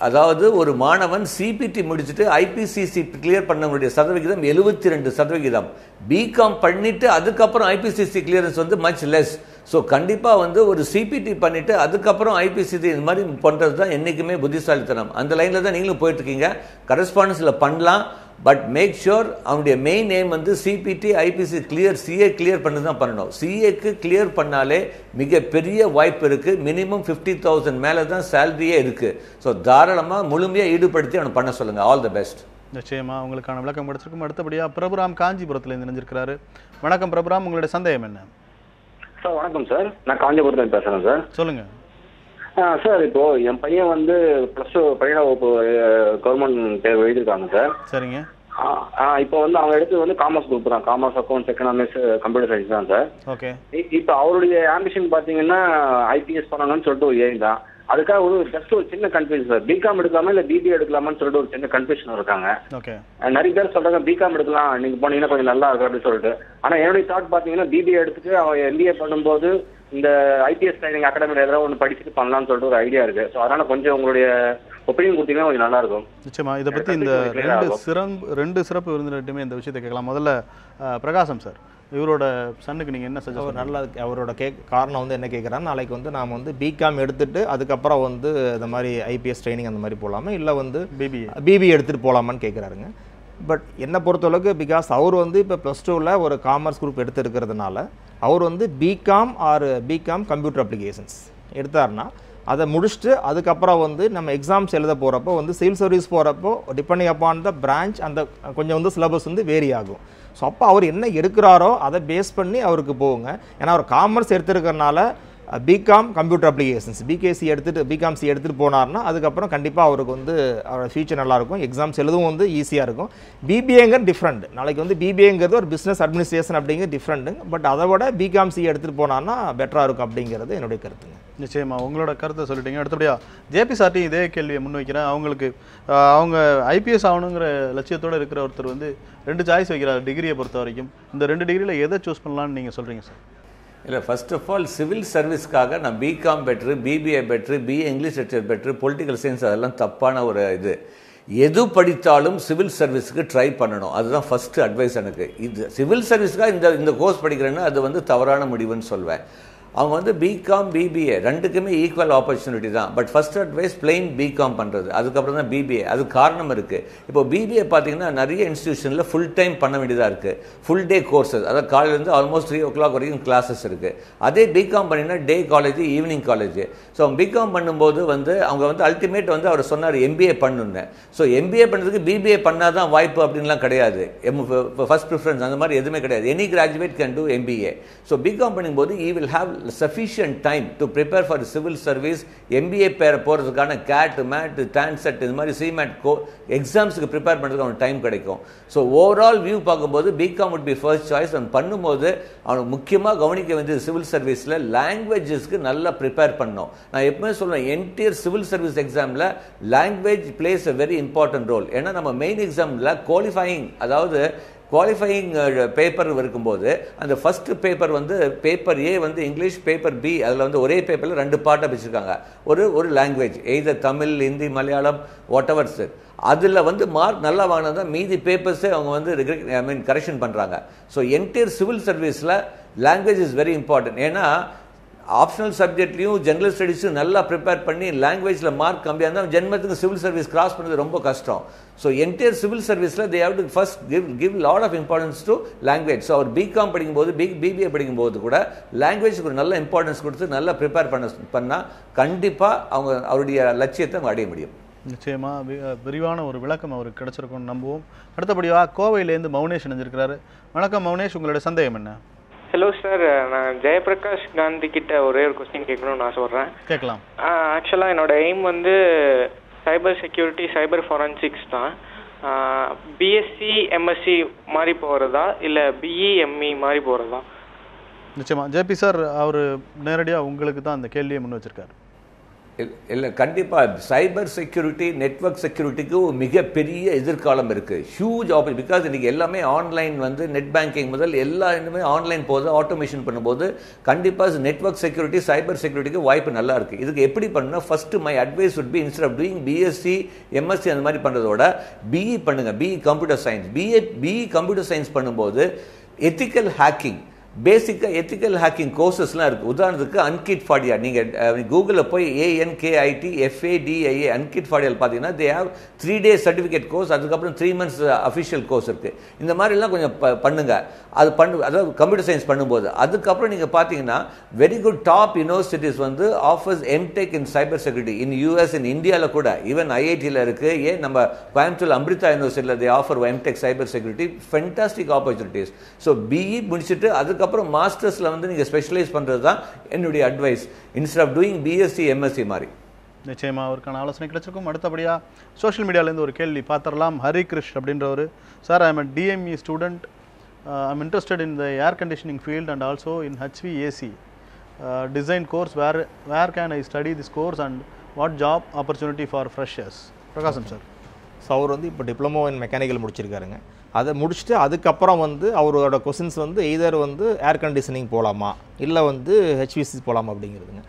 அதாவது ஒரு மாணவன் சிபிடி முடிச்சுட்டு ஐபிசிசி கிளியர் பண்ணவங்களுடைய சதவிகிதம் 72%. பிகாம் பண்ணிட்டு அதுக்கப்புறம் ஐபிசிசி கிளியரன்ஸ் வந்து மச் லெஸ். ஸோ கண்டிப்பாக வந்து ஒரு சிபிடி பண்ணிவிட்டு அதுக்கப்புறம் ஐபிசிசி இந்த மாதிரி பண்ணுறது தான் என்றைக்குமே புத்திசாலித்தனம். அந்த லைனில் தான் நீங்களும் போயிட்டுருக்கீங்க. கரஸ்பாண்டன்ஸில் பண்ணலாம், பட் மேக் ஷுர் அவனுடைய மெயின் எய்ம் வந்து CPT, IPC clear, CA clear பண்ணி தான் பண்ணணும். சிஏக்கு கிளியர் பண்ணாலே மிகப்பெரிய வாய்ப்பு இருக்குது. மினிமம் 50,000 மேலே தான் சேலரியே இருக்குது. ஸோ தாராளமாக முழுமையாக ஈடுபடுத்தி அவனை பண்ண சொல்லுங்கள். All the best. நிச்சயமாக உங்களுக்கான விளக்கம் கிடைச்சிருக்கும். அடுத்தபடியாக பிரபுராம் காஞ்சிபுரத்தில் இணைஞ்சிருக்கிறாரு. வணக்கம் பிரபுராம், உங்களுடைய சந்தேகம் என்ன? சார் வணக்கம் சார், நான் காஞ்சிபுரத்தில் பேசுகிறேன் சார். சொல்லுங்கள் சார். இப்போ என் பையன் வந்து +2 12ஆம் வகுப்பு கவர்மெண்ட் தேர்வு எழுதியிருக்காங்க சார். சரிங்க. இப்போ வந்து அவங்க எடுத்து வந்து காமர்ஸ் குரூப் தான், commerce, accounts, economics, computer science தான் சார். ஓகே. இப்போ அவருடைய ஆம்பிஷன் பார்த்தீங்கன்னா ஐபிஎஸ் பண்ணணும்னு சொல்லிட்டு ஒரு எய்ம் தான். அதுக்காக ஜஸ்ட் ஒரு சின்ன கன்ஃபியூஷன் சார். பிகாம் எடுக்கலாமா இல்லை பிபிஏ எடுக்கலாமான்னு சொல்லிட்டு ஒரு சின்ன கன்ஃபியூஷன் இருக்காங்க. ஓகே. நிறைய பேர் சொல்றாங்க பிகாம் எடுக்கலாம், நீங்க போனீங்கன்னா கொஞ்சம் நல்லா இருக்கும் அப்படின்னு சொல்லிட்டு. ஆனால் என்னுடைய தாட் பார்த்தீங்கன்னா பிபிஏ எடுத்துட்டு அவன் எம்பிஏ பண்ணும்போது இந்த ஐபிஎஸ் ட்ரைனிங் அகாடமியில் ஏதாவது ஒன்று படிச்சுட்டு பண்ணலாம்னு சொல்லிட்டு ஒரு ஐடியா இருக்கு. ஸோ அதனால கொஞ்சம் உங்களுடைய ஒப்பீனியன் கொடுத்தீங்கன்னா கொஞ்சம் நல்லா இருக்கும். நிச்சயமா இதை பற்றி இந்த ரெண்டு சிறப்பு விருந்தினர்கிட்டயுமே இந்த விஷயத்தை கேட்கலாம். முதல்ல பிரகாசம் சார், இவரோட சன்னுக்கு நீங்கள் என்ன சஜஸ்ட்? நல்லா அவரோட காரணம் வந்து என்ன கேட்குறான்னு, நாளைக்கு வந்து நாம் வந்து பிகாம் எடுத்துகிட்டு அதுக்கப்புறம் வந்து இந்த மாதிரி ஐபிஎஸ் ட்ரைனிங் அந்த மாதிரி போகலாமா, இல்லை வந்து பிபிஏ எடுத்துகிட்டு போகலாமான்னு கேட்குறாருங்க. பட் என்னை பொறுத்தளவுக்கு பிகாஸ் அவர் வந்து இப்போ +2ல் ஒரு காமர்ஸ் குரூப் எடுத்துருக்கிறதுனால அவர் வந்து பிகாம் கம்ப்யூட்டர் அப்ளிகேஷன்ஸ் எடுத்தார்னா அதை முடிச்சுட்டு அதுக்கப்புறம் வந்து நம்ம எக்ஸாம்ஸ் எழுத போகிறப்போ வந்து சிவில் சர்வீஸ் போகிறப்போ டிபெண்டிங் அப்பான் த பிரான்ச் அந்த கொஞ்சம் வந்து சிலபஸ் வந்து வேரி ஆகும். ஸோ அப்போ அவர் என்ன எடுக்கிறாரோ அதை பேஸ் பண்ணி அவருக்கு போகுங்க. ஏன்னா அவர் காமர்ஸ் எடுத்துருக்கிறனால பிகாம் கம்ப்யூட்டர் அப்ளிகேஷன்ஸ் பிகாசி எடுத்துகிட்டு போனார்னா அதுக்கப்புறம் கண்டிப்பாக அவருக்கு வந்து அவரோட ஃபியூச்சர் நல்லாயிருக்கும், எக்ஸாம்ஸ் எழுதும் வந்து ஈஸியாக இருக்கும். பிபிஏங்கிறது டிஃப்ரெண்ட். நாளைக்கு வந்து பிபிஏங்கிறது ஒரு பிஸ்னஸ் அட்மினிஸ்ட்ரேஷன் அப்படிங்கிறது டிஃப்ரெண்ட்டு. பட் அதை விட பிகாம்சி எடுத்துகிட்டு போனார்னா பெட்டராக இருக்கும் அப்படிங்கிறது என்னுடைய கருத்துங்க. நிச்சயமா உங்களோட கருத்தை சொல்லிட்டீங்க. அடுத்தபடியாக ஜேபி இதே கேள்வியை முன்வைக்கிறேன். அவங்களுக்கு அவங்க ஐபிஎஸ் ஆகணுங்கிற லட்சியத்தோடு இருக்கிற ஒருத்தர் வந்து 2 சாய்ஸ் வைக்கிறார் டிகிரியை பொறுத்த வரைக்கும். இந்த 2 டிகிரியில் எதை சூஸ் பண்ணலான்னு நீங்கள் சொல்கிறீங்க சார்? இல்லை, ஃபர்ஸ்ட் ஆஃப் ஆல் சிவில் சர்வீஸ்க்காக நான் பிகாம் பெட்ரு, பிபிஏ பெட்ரு, பிஏ இங்கிலீஷ் லிட்டரேச்சர் பெட்ரு, பொலிட்டிக்கல் சயின்ஸ் அதெல்லாம் தப்பான ஒரு இது. எது படித்தாலும் சிவில் சர்வீஸுக்கு ட்ரை பண்ணணும். அதுதான் ஃபஸ்ட்டு அட்வைஸ் எனக்கு. இது சிவில் சர்வீஸ்க்காக இந்த கோர்ஸ் படிக்கிறேன்னா அது வந்து தவறான முடிவுன்னு சொல்வேன். அவங்க வந்து பிகாம் பிபிஏ ரெண்டுக்குமே ஈக்குவல் ஆப்பர்ச்சுனிட்டி தான். But first advice plain BCom பண்ணுறது, அதுக்கப்புறம் தான் பிபிஏ. அது காரணம் இருக்குது. இப்போ பிபிஏ பார்த்தீங்கன்னா நிறைய இன்ஸ்டியூஷனில் ஃபுல் டைம் பண்ண வேண்டியதாக இருக்குது. ஃபுல் டே கோர்சஸ், அதாவது காலையிலேருந்து ஆல்மோஸ்ட் 3 o'clock வரைக்கும் கிளாஸஸ் இருக்குது. அதே பிகாம் பண்ணிங்கன்னா day college, evening college. So அவங்க பிகாம் பண்ணும்போது வந்து அவங்க வந்து அல்டிமேட் வந்து அவர் சொன்னார் எம்பிஏ பண்ணுன்னு. ஸோ எம்பிஏ பண்ணுறதுக்கு பிபிஏ பண்ணால் தான் வாய்ப்பு அப்படின்லாம் கிடையாது. ஃபர்ஸ்ட் ப்ரிஃபரன்ஸ் அந்த மாதிரி எதுவுமே கிடையாது. Any graduate can do MBA. So BCom பண்ணும்போது he will have sufficient time to prepare for civil service. MBA போகிறதுக்கான கேட் மேட் டான்செட் இது மாதிரி சிமேட் எக்ஸாம்ஸுக்கு ப்ரிப்பேர் பண்ணுறதுக்கு அவனுக்கு டைம் கிடைக்கும். ஸோ ஓவரால் வியூ பார்க்கும்போது BCom would be first choice. அவன் பண்ணும்போது அவனுக்கு முக்கியமாக கவனிக்க வேண்டியது சிவில் சர்வீஸில் லாங்குவேஜஸ்க்கு நல்லா ப்ரிப்பேர் பண்ணணும். நான் எப்பவுமே சொல்லுவேன், என்டையர் சிவில் சர்வீஸ் எக்ஸாமில் language plays a very important role. ஏன்னா நம்ம மெயின் எக்ஸாமில் குவாலிஃபையிங், அதாவது குவாலிஃபையிங் பேப்பர் இருக்கும்போது அந்த ஃபர்ஸ்ட் பேப்பர் வந்து பேப்பர் ஏ வந்து இங்கிலீஷ், பேப்பர் பி அதில் வந்து ஒரே பேப்பரில் 2 பார்ட்டாக வச்சுருக்காங்க. ஒரு language, either Tamil, Hindi, Malayalam, what ever sir. அதில் வந்து மார்க் நல்லா வாங்கினா தான் மீதி பேப்பர்ஸே அவங்க வந்து கரெக்ஷன் பண்ணுறாங்க. ஸோ என்டையர் சிவில் சர்வீஸில் லாங்குவேஜ் இஸ் வெரி இம்பார்ட்டன்ட். ஏன்னா ஆப்ஷனல் சப்ஜெக்ட்லையும் ஜெனரல் ஸ்டடீஸும் நல்லா ப்ரிப்பேர் பண்ணி லாங்குவேஜில் மார்க் கம்மியாக இருந்தால் ஜென்மத்துக்கு சிவில் சர்வீஸ் கிராஸ் பண்ணுறது ரொம்ப கஷ்டம். ஸோ என்டையர் சிவில் சர்வீஸில் they have to first give lot of importance to language. So அவர் பிகாம் படிக்கும்போது பிபிஏ படிக்கும்போது கூட லாங்குவேஜுக்கு ஒரு நல்ல இம்பார்ட்டன்ஸ் கொடுத்து நல்லா ப்ரிப்பேர் பண்ணால் கண்டிப்பாக அவருடைய லட்சியத்தை அவங்க அடைய முடியும். நிச்சயமாக விரிவான ஒரு விளக்கம் அவருக்கு கிடைச்சிருக்கும்னு நம்புவோம். அடுத்தபடியாக கோவையிலேருந்து மௌனேஷ் இணைஞ்சிருக்கிறாரு. வணக்கம் மௌனேஷ், உங்களுடைய சந்தேகம் என்ன? ஹலோ சார், நான் ஜெயபிரகாஷ் காந்தி கிட்ட ஒரே ஒரு கொஸ்டின் கேட்கணும்னு நான் சொல்கிறேன். கேட்கலாம். ஆக்சுவலாக என்னோட எய்ம் வந்து சைபர் செக்யூரிட்டி, சைபர் ஃபாரன்சிக்ஸ் தான். பிஎஸ்சி எம்எஸ்சி மாதிரி போகிறதா இல்லை பிஇ எம்இ மாதிரி போகிறதா? நிச்சயமாக ஜேபி சார் அவர் நேரடியாக உங்களுக்கு தான் அந்த கேள்வியை முன் வச்சிருக்காரு. இல்லை, கண்டிப்பாக சைபர் செக்யூரிட்டி, நெட்வொர்க் செக்யூரிட்டிக்கு ஒரு மிகப்பெரிய எதிர்காலம் இருக்குது. Huge opportunity. பிகாஸ் இன்றைக்கி எல்லாமே ஆன்லைன் வந்து நெட் பேங்கிங் முதல் எல்லாமே ஆன்லைன் போகுது, ஆட்டோமேஷன் பண்ணும்போது கண்டிப்பாக நெட்வொர்க் செக்யூரிட்டி, சைபர் செக்யூரிட்டிக்கு வாய்ப்பு நல்லா இருக்குது. இதுக்கு எப்படி பண்ணணும்னா first my advice would be instead of doing BSc MSc அந்த மாதிரி பண்ணுறதோட பிஇ பண்ணுங்கள். BE computer science. BE computer science பண்ணும்போது எத்திக்கல் ஹேக்கிங், பேசிக்காக எத்திக்கல் ஹேக்கிங் கோர்சஸ்லாம் இருக்குது. உதாரணத்துக்கு அன்கிட் ஃபாடியா, நீங்கள் கூகுளில் போய் ANKITFADIA அன்கிட் ஃபாடியால் பார்த்தீங்கன்னா they have 3 days certificate course, அதுக்கப்புறம் 3 months அஃபிஷியல் கோர்ஸ் இருக்குது. இந்த மாதிரிலாம் கொஞ்சம் பண்ணுங்கள். அதாவது கம்ப்யூட்டர் சயின்ஸ் பண்ணும்போது அதுக்கப்புறம் நீங்கள் பார்த்தீங்கன்னா வெரி குட் டாப் யூனிவர்சிட்டிஸ் வந்து offers MTech in cyber security in US, in இந்தியாவில் கூட ஈவன் ஐஐடியில் இருக்குது. ஏன் நம்ம கோயம்புத்தூர் அமிர்தா யூனிவர்சிட்டியில் they offer MTech cyber security, fantastic opportunities. So BE முடிச்சுட்டு அதுக்கப்புறம் மாஸ்டர்ஸில் வந்து நீங்கள் ஸ்பெஷலைஸ் பண்ணுறது தான் என்னுடைய advice, instead of doing BSc MSc மாதிரி. நிச்சயமாக அவருக்கான ஆலோசனை கிடைச்சிருக்கும். அடுத்தபடியாக சோஷியல் மீடியாவிலேருந்து ஒரு கேள்வி பார்த்துடலாம். ஹரிகிருஷ் அப்படின்றவர், sir I am a DME student, I'm interested in the air conditioning field and also in HVAC design course. Where can I study this course and what job opportunity for freshers? Prakasam sir. So அவர் வந்து இப்போ டிப்ளமோ இன் மெக்கானிக்கல் முடிச்சிருக்காருங்க. அதை முடிச்சுட்டு அதுக்கப்புறம் வந்து அவரோட கொஸ்டின்ஸ் வந்து எய்தர் வந்து ஏர் கண்டிஷனிங் போகலாமா இல்லை வந்து HVAC போகலாமா அப்படிங்கிறதுங்க.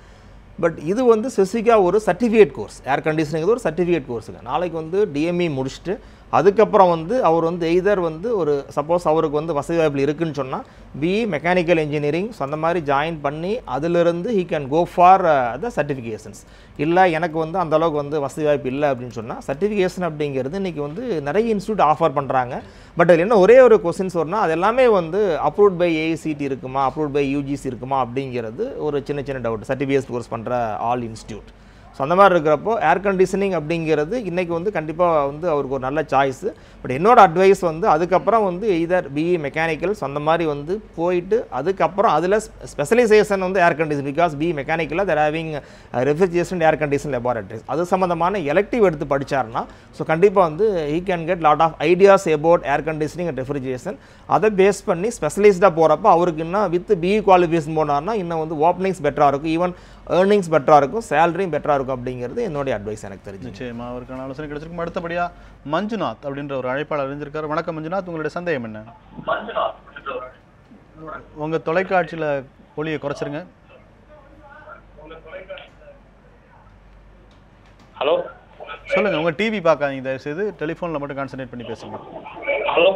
பட் இது வந்து ஸ்பெசிஃபிக்காக ஒரு சர்டிஃபிகேட் கோர்ஸ். ஏர் கண்டிஷனிங் ஒரு சர்டிஃபிகேட் கோர்ஸுங்க. நாளைக்கு வந்து DME முடிச்சுட்டு அதுக்கப்புறம் வந்து அவர் வந்து எய்தர் வந்து ஒரு சப்போஸ் அவருக்கு வந்து வசதி வாய்ப்பு இருக்குன்னு சொன்னால் பிஇ மெக்கானிக்கல் இன்ஜினியரிங் ஸோ அந்த மாதிரி ஜாயின் பண்ணி அதிலிருந்து he can go for the certifications. இல்லை எனக்கு வந்து அந்தளவுக்கு வந்து வசதி வாய்ப்பு இல்லை அப்படின்னு சொன்னால் சர்டிஃபிகேஷன் அப்படிங்கிறது இன்றைக்கி வந்து நிறைய இன்ஸ்டியூட் ஆஃபர் பண்ணுறாங்க. பட் அதில் என்ன ஒரே ஒரு கொஸ்டின்ஸ் வரும்னா அது எல்லாமே வந்து அப்ரூவ்ட் பை AICTE இருக்குமா, அப்ரூவ்ட் பை UGC இருக்குமா அப்படிங்கிறது ஒரு சின்ன சின்ன டவுட். சர்டிஃபிகேட் கோர்ஸ் பண்ணுற ஆல் இன்ஸ்டியூட். ஸோ அந்த மாதிரி இருக்கிறப்போ ஏர் கண்டிஷனிங் அப்படிங்கிறது இன்றைக்கி வந்து கண்டிப்பாக வந்து அவருக்கு ஒரு நல்ல சாய்ஸு. பட் என்னோட அட்வைஸ் வந்து அதுக்கப்புறம் வந்து எய்தர் பிஇ மெக்கானிக்கல்ஸ் அந்த மாதிரி வந்து போயிட்டு அதுக்கப்புறம் அதில் ஸ்பெஷலைசேஷன் வந்து ஏர் கண்டிஷன், பிகாஸ் பிஇ மெக்கானிக்கலாக there having refrigeration air condition laboratories, அது சம்மந்தமான எலக்டிவ் எடுத்து படித்தாருன்னா ஸோ கண்டிப்பாக வந்து he can get lot of ideas about air conditioning and refrigeration. அதை பேஸ் பண்ணி ஸ்பெஷலைஸ்டாக போகிறப்போ அவருக்கு இன்னும் வித் பிஇ குவாலிஃபிகேஷன் போனார்னா இன்னும் வந்து ஓப்பனிங்ஸ் பெட்டராக இருக்கும், ஈவன் ஏர்னிங்ஸ் பெட்டராக இருக்கும், சேலரியும் பெட்டராக இருக்கும் அப்படிங்கிறது என்னுடைய அட்வைஸ் எனக்கு தெரிஞ்சு. நிச்சயமா அவருக்கான ஆலோசனை கிடைச்சிருக்கும். அடுத்தபடியாக மஞ்சுநாத் அப்படின்ற ஒரு அழைப்பாளர் அறிஞ்சிருக்காரு. வணக்கம் மஞ்சுநாத், உங்களுடைய சந்தேகம் என்ன? உங்கள் தொலைக்காட்சியில் ஒளியை குறைச்சிருங்க. ஹலோ சொல்லுங்கள். உங்கள் டிவி பார்க்காதீங்க, தயவுசெய்து டெலிஃபோனில் மட்டும் கான்சன்ட்ரேட் பண்ணி பேசுங்க. ஹலோ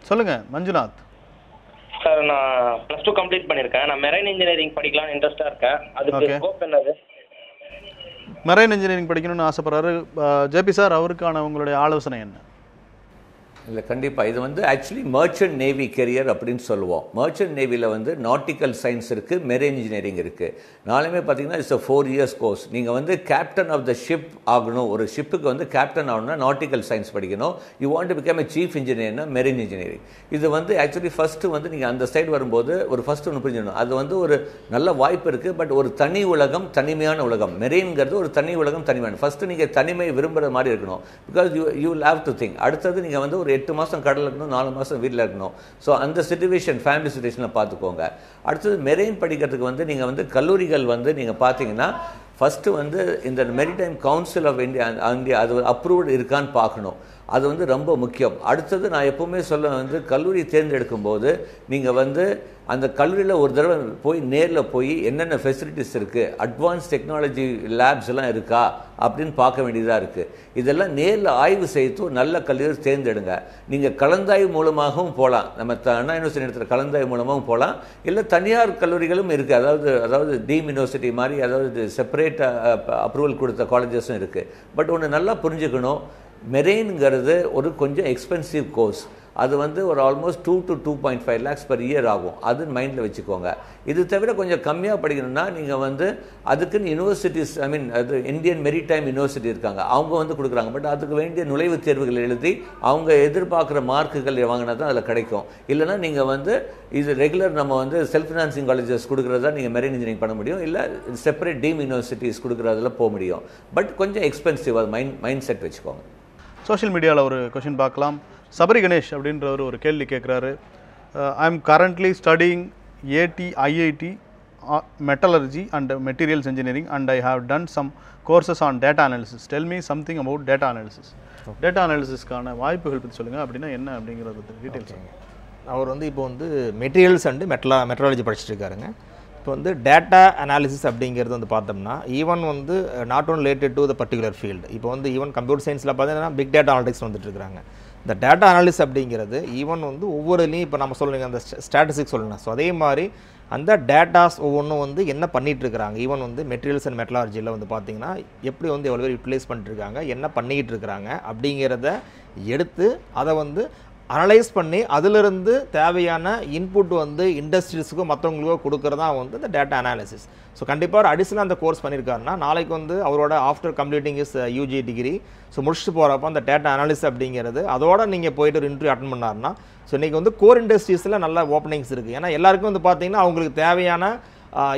சொல்லுங்கள் மஞ்சுநாத். சார், நான் +2 கம்ப்ளீட் பண்ணியிருக்கேன். நான் மெரைன் இன்ஜினியரிங் படிக்கலாம்னு இன்ட்ரெஸ்டாக இருக்கேன். அதுக்கு ஸ்கோப் என்னது? மெரைன் இன்ஜினியரிங் படிக்கணும்னு ஆசைப்படுறாரு ஜேபி சார், அவருக்கான உங்களுடைய ஆலோசனை என்ன? இல்லை, கண்டிப்பாக இது வந்து ஆக்சுவலி மர்ச்சன்ட் நேவி கெரியர் அப்படின்னு சொல்லுவோம். மர்ச்சன்ட் நேவியில் வந்து நாட்டிக்கல் சயின்ஸ் இருக்குது, மெரைன் இன்ஜினியரிங் இருக்குது. நாலுமே பார்த்தீங்கன்னா இட்ஸ் 4 years கோர்ஸ். நீங்கள் வந்து கேப்டன் ஆஃப் த ஷிப் ஆகணும், ஒரு ஷிப்புக்கு வந்து கேப்டன் ஆகணும்னா நாட்டிக்கல் சயின்ஸ் படிக்கணும். You want to become a chief இன்ஜினியர்னா மெரைன் இன்ஜினியரிங். இது வந்து ஆக்சுவலி ஃபஸ்ட்டு வந்து நீங்கள் அந்த சைடு வரும்போது ஒரு ஃபஸ்ட்டு ஒன்று புரிஞ்சுக்கணும், அது வந்து ஒரு நல்ல வாய்ப்பு இருக்குது. பட் ஒரு தனி உலகம், தனிமையான உலகம். மெரைன்ங்கிறது ஒரு தனி உலகம், தனிமையான. ஃபஸ்ட்டு நீங்கள் தனிமை விரும்புகிற மாதிரி இருக்கணும், because you will have to think. அடுத்தது நீங்கள் வந்து ஒரு 8 மாதம் கடலில் இருக்கணும், 4 மாதம் வீட்டில் இருக்கணும். ஸோ அந்த சிச்சுவேஷன், ஃபேமிலி சிச்சுவேஷனில் பார்த்துக்கோங்க. அடுத்தது மெரைன் படிக்கிறதுக்கு வந்து நீங்கள் வந்து கல்லூரிகள் வந்து நீங்கள் பார்த்தீங்கன்னா ஃபஸ்ட்டு வந்து இந்த மெரிடைம் கவுன்சில் ஆஃப் இந்தியா அது அப்ரூவ்டு இருக்கான்னு பார்க்கணும். அது வந்து ரொம்ப முக்கியம். அடுத்தது நான் எப்போவுமே சொல்ல வந்து கல்லூரி தேர்ந்தெடுக்கும் போது நீங்கள் வந்து அந்த கல்லூரியில் ஒரு தடவை போய் நேரில் போய் என்னென்ன ஃபெசிலிட்டிஸ் இருக்குது, அட்வான்ஸ் டெக்னாலஜி லேப்ஸ் எல்லாம் இருக்கா அப்படின்னு பார்க்க வேண்டியதாக இருக்குது. இதெல்லாம் நேரில் ஆய்வு செய்து ஒரு நல்ல கல்லூரி தேர்ந்தெடுங்க. நீங்கள் கலந்தாய்வு மூலமாகவும் போகலாம், நம்ம அண்ணா யூனிவர்சிட்டி நடத்துகிற கலந்தாய்வு மூலமாகவும் போகலாம், இல்லை தனியார் கல்லூரிகளும் இருக்குது. அதாவது டீம் யூனிவர்சிட்டி மாதிரி, அதாவது செப்பரேட் அப்ரூவல் கொடுத்த காலேஜஸும் இருக்குது. பட் ஒன்று நல்லா புரிஞ்சுக்கணும், மெரெயின்ங்கிறது ஒரு கொஞ்சம் எக்ஸ்பென்சிவ் கோர்ஸ். அது வந்து ஒரு almost 2 to 2.5 lakhs per year ஆகும். அது மைண்டில் வச்சுக்கோங்க. இது தவிர கொஞ்சம் கம்மியாக படிக்கணும்னா நீங்கள் வந்து அதுக்குன்னு யூனிவர்சிட்டிஸ், அது இந்தியன் மெரிடைம் யூனிவர்சிட்டி இருக்காங்க, அவங்க வந்து கொடுக்குறாங்க. பட் அதுக்கு வேண்டிய நுழைவுத் தேர்வுகள் எழுதி அவங்க எதிர்பார்க்குற மார்க்குகள் வாங்கினா தான் அதில் கிடைக்கும். இல்லைனா நீங்கள் வந்து இது ரெகுலர் நம்ம வந்து செல்ஃப் ஃபினான்சிங் காலேஜஸ் கொடுக்குறதா நீங்கள் மெரைன் இன்ஜினியரிங் பண்ண முடியும், இல்லை செப்பரேட் டீம் யூனிவர்சிட்டிஸ் கொடுக்குறதுல போக முடியும். பட் கொஞ்சம் எக்ஸ்பென்சிவ், அது மைண்ட் செட் வச்சுக்கோங்க. சோஷியல் மீடியாவில் ஒரு கொஷின் பார்க்கலாம். சபரி கணேஷ் அப்படின்றவர் ஒரு கேள்வி கேட்குறாரு. I am currently studying IIT metallurgy and materials engineering and I have done some courses on data analysis. Tell me something about data analysis. Data அனாலிசிஸ்க்கான வாய்ப்புகள் பற்றி சொல்லுங்கள். அப்படின்னா என்ன அப்படிங்கிறது டீட்டெயில்ஸ். அவர் வந்து இப்போ வந்து மெட்டீரியல்ஸ் அண்டு மெட்ராலஜி படிச்சுட்டு இருக்காருங்க. இப்போ வந்து டேட்டா அனாலிசிஸ் அப்படிங்கிறது வந்து பார்த்தோம்னா ஈவன் வந்து not one related to the particular field. இப்போ வந்து ஈவன் கம்ப்யூட்டர் சயின்ஸில் பார்த்தீங்கன்னா பிக் டேட்டா அனாலிட்டிக்ஸ் வந்துட்டு இருக்காங்க. இந்த டேட்டா அனாலிசிஸ் அப்படிங்கிறது ஈவன் வந்து ஒவ்வொருலையும் இப்போ நம்ம சொல்லுங்க அந்த ஸ்டாட்டிஸ்டிக்ஸ் சொல்லணும். ஸோ அதே மாதிரி அந்த டேட்டாஸ் ஒவ்வொன்றும் வந்து என்ன பண்ணிகிட்டு இருக்கிறாங்க, ஈவன் வந்து மெட்டீரியல்ஸ் அண்ட் மெட்டலார்ஜியில் வந்து பார்த்திங்கன்னா எப்படி வந்து எவ்வளோ பேர் யூட்டிலைஸ் பண்ணிட்டுருக்காங்க, என்ன பண்ணிக்கிட்டு இருக்கிறாங்க அப்படிங்கிறத எடுத்து அதை வந்து அனலைஸ் பண்ணி அதிலிருந்து தேவையான இன்புட் வந்து இண்டஸ்ட்ரீஸுக்கோ மற்றவங்களுக்கோ கொடுக்குறதா வந்து இந்த டேட்டா அனாலிசிஸ். ஸோ கண்டிப்பாக ஒரு அடிஷனல் அந்த கோர்ஸ் பண்ணியிருக்காருன்னா நாளைக்கு வந்து அவரோட after completing is UG degree so முடிச்சுட்டு போகிறப்போ அந்த டேட்டா அனாலிசிஸ் அப்படிங்கிறது அதோட நீங்கள் போய்ட்டு ஒரு இன்டர்வியூ அட்டன் பண்ணாருன்னா ஸோ இன்றைக்கி வந்து கோர் இண்டஸ்ட்ரீஸில் நல்ல ஓப்பனிங்ஸ் இருக்குது. ஏன்னா எல்லாருக்கும் வந்து பார்த்திங்கன்னா அவங்களுக்கு தேவையான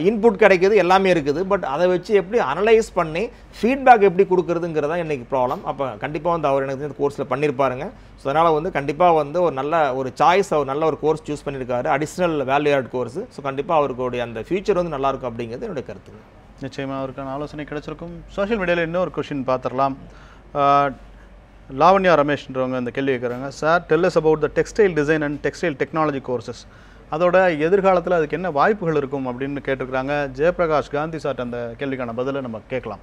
இன்புட் கிடைக்கிது, எல்லாமே இருக்குது. பட் அதை வச்சு எப்படி அனலைஸ் பண்ணி ஃபீட்பேக் எப்படி கொடுக்குறதுங்கிறதா இன்றைக்கி ப்ராப்ளம். அப்போ கண்டிப்பாக வந்து அவர் எனக்கு இந்த கோர்ஸில் பண்ணியிருப்பாருங்க. ஸோ அதனால் வந்து கண்டிப்பாக வந்து ஒரு நல்ல ஒரு சாய்ஸ், அவர் நல்ல ஒரு கோர்ஸ் சூஸ் பண்ணியிருக்காரு, additional value add course. So கண்டிப்பாக அவருடைய அந்த ஃபியூச்சர் வந்து நல்லாயிருக்கும் அப்படிங்கிறது என்னுடைய கருத்து. நிச்சயமாக அவருக்கான ஆலோசனை கிடைச்சிருக்கும். சோஷியல் மீடியாவில் இன்னொரு கொஷின் பார்த்துடலாம். லாவண்யா ரமேஷ்ன்றவங்க இந்த கேள்வி கேட்குறாங்க. Sir, tell us about the textile design and textile technology courses. அதோட எதிர்காலத்தில் அதுக்கு என்ன வாய்ப்புகள் இருக்கும் அப்படின்னு கேட்டிருக்கிறாங்க. ஜெயபிரகாஷ் காந்தி சார் அந்த கேள்விக்கான பதிலை நம்ம கேட்கலாம்.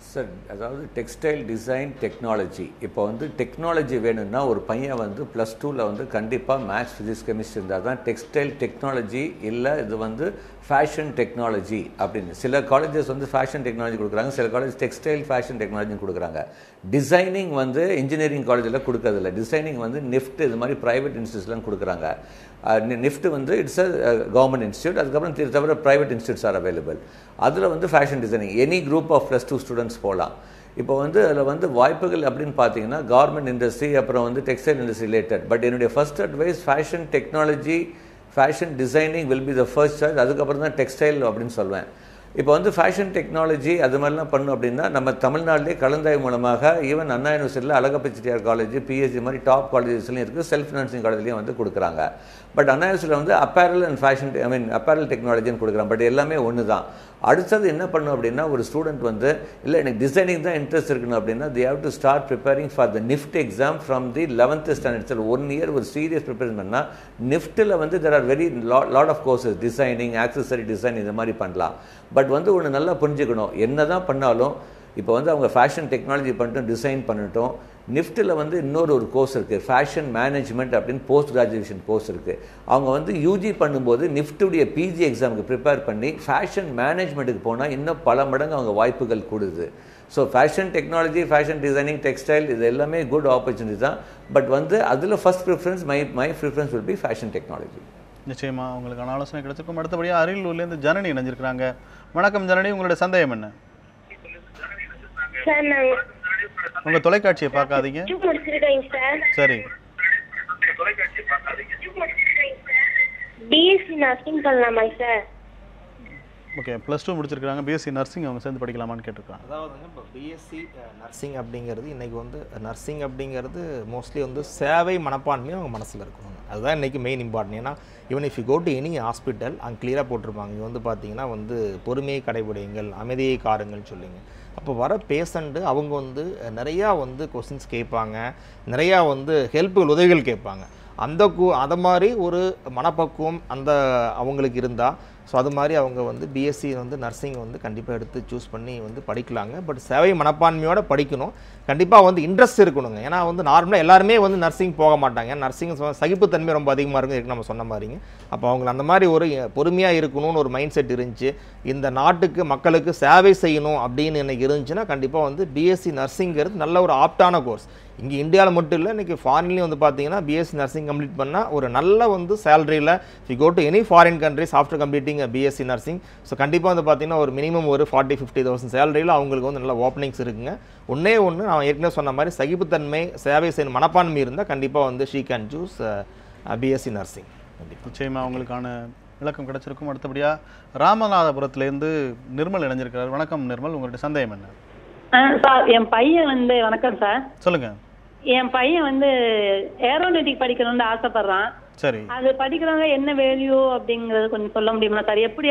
சார், அதாவது டெக்ஸ்டைல் டிசைன் டெக்னாலஜி, இப்போ வந்து டெக்னாலஜி வேணும்னா ஒரு பையன் வந்து +2ல் வந்து கண்டிப்பாக மேத்ஸ், ஃபிசிக்ஸ், கெமிஸ்ட்ரி இருந்தால் தான் டெக்ஸ்டைல் டெக்னாலஜி, இல்லை இது வந்து ஃபேஷன் டெக்னாலஜி அப்படின்னு. சில காலேஜஸ் வந்து ஃபேஷன் டெக்னாலஜி கொடுக்குறாங்க, சில காலேஜ் டெக்ஸ்டைல் ஃபேஷன் டெக்னாலஜி கொடுக்குறாங்க. டிசைனிங் வந்து இன்ஜினியரிங் காலேஜில் கொடுக்கறதில்ல. டிசைனிங் வந்து நிஃப்ட் இது மாதிரி ப்ரைவேட் இன்ஸ்டியூட்ஸ்லாம் கொடுக்குறாங்க. நிஃப்ட் வந்து இட்ஸ் அ கவர்மெண்ட் இன்ஸ்டியூட். அதுக்கப்புறம் தவிர ப்ரைவேட் இன்ஸ்டியூட்ஸ் ஆர் அவைலபிள். அதில் வந்து fashion designing any group of +2 students போகலாம். இப்போ வந்து அதில் வந்து வாய்ப்புகள் அப்படின்னு பார்த்தீங்கன்னா கவர்மெண்ட் இண்டஸ்ட்ரி, அப்புறம் வந்து டெக்ஸ்டைல் இண்டஸ்ட்ரி ரிலேட்டட். பட் என்னுடைய first advice fashion technology, fashion designing will be the first choice. அதுக்கப்புறம் தான் டெக்ஸ்டைல் அப்படின்னு சொல்லுவேன். இப்போ வந்து ஃபேஷன் டெக்னாலஜி அது மாதிரிலாம் பண்ணணும் அப்படின்னா நம்ம தமிழ்நாட்டிலே கலந்தாய்வு மூலமாக ஈவன் அண்ணா யூனிவர்சிட்டியில் அழகப்ப செட்டியார் காலேஜ், பிஎஸ்சி மாதிரி டாப் காலேஜஸ்லையும் இருக்குது, செல்ஃப் ஃபினான்சிங் காலேஜ்லையும் வந்து கொடுக்குறாங்க. பட் அண்ணா யூனிவர்சிட்டியில் வந்து அப்பேரல் அண்ட் ஃபேஷன் அப்பேரல் டெக்னாலஜின்னு கொடுக்குறாங்க. பட் எல்லாமே ஒன்று தான். அடுத்தது என்ன பண்ணும் அப்படின்னா ஒரு ஸ்டூடெண்ட் வந்து இல்லை எனக்கு டிசைனிங் தான் இன்ட்ரெஸ்ட் இருக்கணும் அப்படின்னா they have to start preparing for the NIFT exam from the 11th standard. 1 year ஒரு சீரியஸ் ப்ரிப்பரேஷன் பண்ணால் நிஃப்ட்டில் வந்து there are very lot of courses, designing, accessory design இந்த மாதிரி பண்ணலாம். பட் வந்து ஒன்று நல்லா புரிஞ்சுக்கணும், என்ன தான் பண்ணாலும் இப்போ வந்து அவங்க ஃபேஷன் டெக்னாலஜி பண்ணிட்டும் டிசைன் பண்ணட்டும், நிஃப்ட்டில் வந்து இன்னொரு கோர்ஸ் இருக்குது, ஃபேஷன் மேனேஜ்மெண்ட் அப்படின்னு போஸ்ட் கிராஜுவேஷன் கோர்ஸ் இருக்குது. அவங்க வந்து யூஜி பண்ணும்போது நிஃப்ட்டுடைய பிஜி எக்ஸாமுக்கு ப்ரிப்பேர் பண்ணி ஃபேஷன் மேனேஜ்மெண்ட்டுக்கு போனால் இன்னும் பல மடங்கு அவங்க வாய்ப்புகள் கூடுது. So fashion technology, fashion designing, textile இது எல்லாமே குட் ஆப்பர்ச்சுனிட்டி தான். பட் வந்து அதில் first preference my preference will be fashion technology. நிச்சயமா உங்களுக்கான ஆலோசனை கிடைச்சிருக்கும். அடுத்தபடியாக அரியலூர்லேருந்து ஜனனி இணைஞ்சிருக்கிறாங்க. வணக்கம் ஜனனி, உங்களுடைய சந்தேகம் என்ன? உங்க தொலைக்காட்சியை பார்க்காதீங்க. சரி, பிஎஸ்சி நர்சிங் பண்ணலாமா சார்? ஓகே, +2 முடிச்சிருக்காங்க, பிஎஸ்சி நர்சிங் அவங்க சேர்ந்து படிக்கலாமான்னு கேட்டிருக்காங்க. அதாவதுங்க இப்போ பிஎஸ்சி நர்சிங் அப்படிங்கிறது இன்றைக்கி வந்து நர்சிங் அப்படிங்கிறது மோஸ்ட்லி வந்து சேவை மனப்பான்மையும் அவங்க மனசில் இருக்கணும். அதுதான் இன்றைக்கி மெயின் இம்பார்ட்டன்ட். ஏன்னா even if you go to any hospital அங்கே கிளியராக போட்டிருப்பாங்க, இங்கே வந்து பார்த்தீங்கன்னா வந்து பொறுமையை கடைபிடிங்கள், அமைதியை காருங்கள்னு சொல்லிங்க. அப்போ வர பேஷண்ட்டு அவங்க வந்து நிறையா வந்து கொஸ்டின்ஸ் கேட்பாங்க, நிறையா வந்து ஹெல்ப்புகள், உதவிகள் கேட்பாங்க. அதை மாதிரி ஒரு மனப்பக்குவம் அந்த அவங்களுக்கு இருந்தால், ஸோ அது மாதிரி அவங்க வந்து பிஎஸ்சி வந்து நர்சிங் வந்து கண்டிப்பாக எடுத்து சூஸ் பண்ணி வந்து படிக்கலாங்க. பட் சேவை மனப்பான்மையோடு படிக்கணும், கண்டிப்பாக வந்து இன்ட்ரெஸ்ட் இருக்கணுங்க. ஏன்னா வந்து நார்மலாக எல்லாருமே வந்து நர்சிங் போக மாட்டாங்க. நர்சிங் சகிப்புத்தன்மை ரொம்ப அதிகமாக இருக்கும், இருக்கு நம்ம சொன்ன மாதிரிங்க. அப்போ அவங்க அந்த மாதிரி ஒரு பொறுமையாக இருக்கணும்னு ஒரு மைண்ட் செட் இருந்துச்சு, இந்த நாட்டுக்கு மக்களுக்கு சேவை செய்யணும் அப்படின்னு எனக்கு இருந்துச்சுன்னா கண்டிப்பாக வந்து பிஎஸ்சி நர்சிங்கிறது நல்ல ஒரு ஆப்டான கோர்ஸ். இங்கே இந்தியாவில் மட்டும் இல்லை, இன்றைக்கி ஃபாரின்லேயும் வந்து பார்த்தீங்கன்னா பிஎஸ்சி நர்சிங் கம்ப்ளீட் பண்ணால் ஒரு நல்ல வந்து சேலரியில் we go to any foreign countries after completing BSc nursing. So கண்டிப்பாக வந்து பார்த்தீங்கன்னா ஒரு மினிமம் ஒரு 40-50,000 சேலரியில் அவங்களுக்கு வந்து நல்ல ஓப்பனிங்ஸ் இருக்குங்க. ஒன்று நான் ஏற்கனவே சொன்ன மாதிரி சகிப்புத்தன்மை, சேவை செய்யணும் மனப்பான்மை இருந்தால் கண்டிப்பாக வந்து she can choose BSc nursing. நிச்சயமாக அவங்களுக்கான விளக்கம் கிடைச்சிருக்கும். அடுத்தபடியாக ராமநாதபுரத்துலேருந்து நிர்மல் இணைஞ்சிருக்கிறார். வணக்கம் நிர்மல், உங்களுடைய சந்தேகம் என்ன? சார், என் பையன் வந்து வணக்கம் சார். சொல்லுங்கள். என் பையன் வந்து ஏரோநாட்டிக் படிக்கணும்னு ஆசைப்படுறான். சரி, அது படிக்கிறவங்க என்ன வேல்யூ அப்படிங்கறது கொஞ்சம் சொல்ல முடியுமா சார்? எப்படி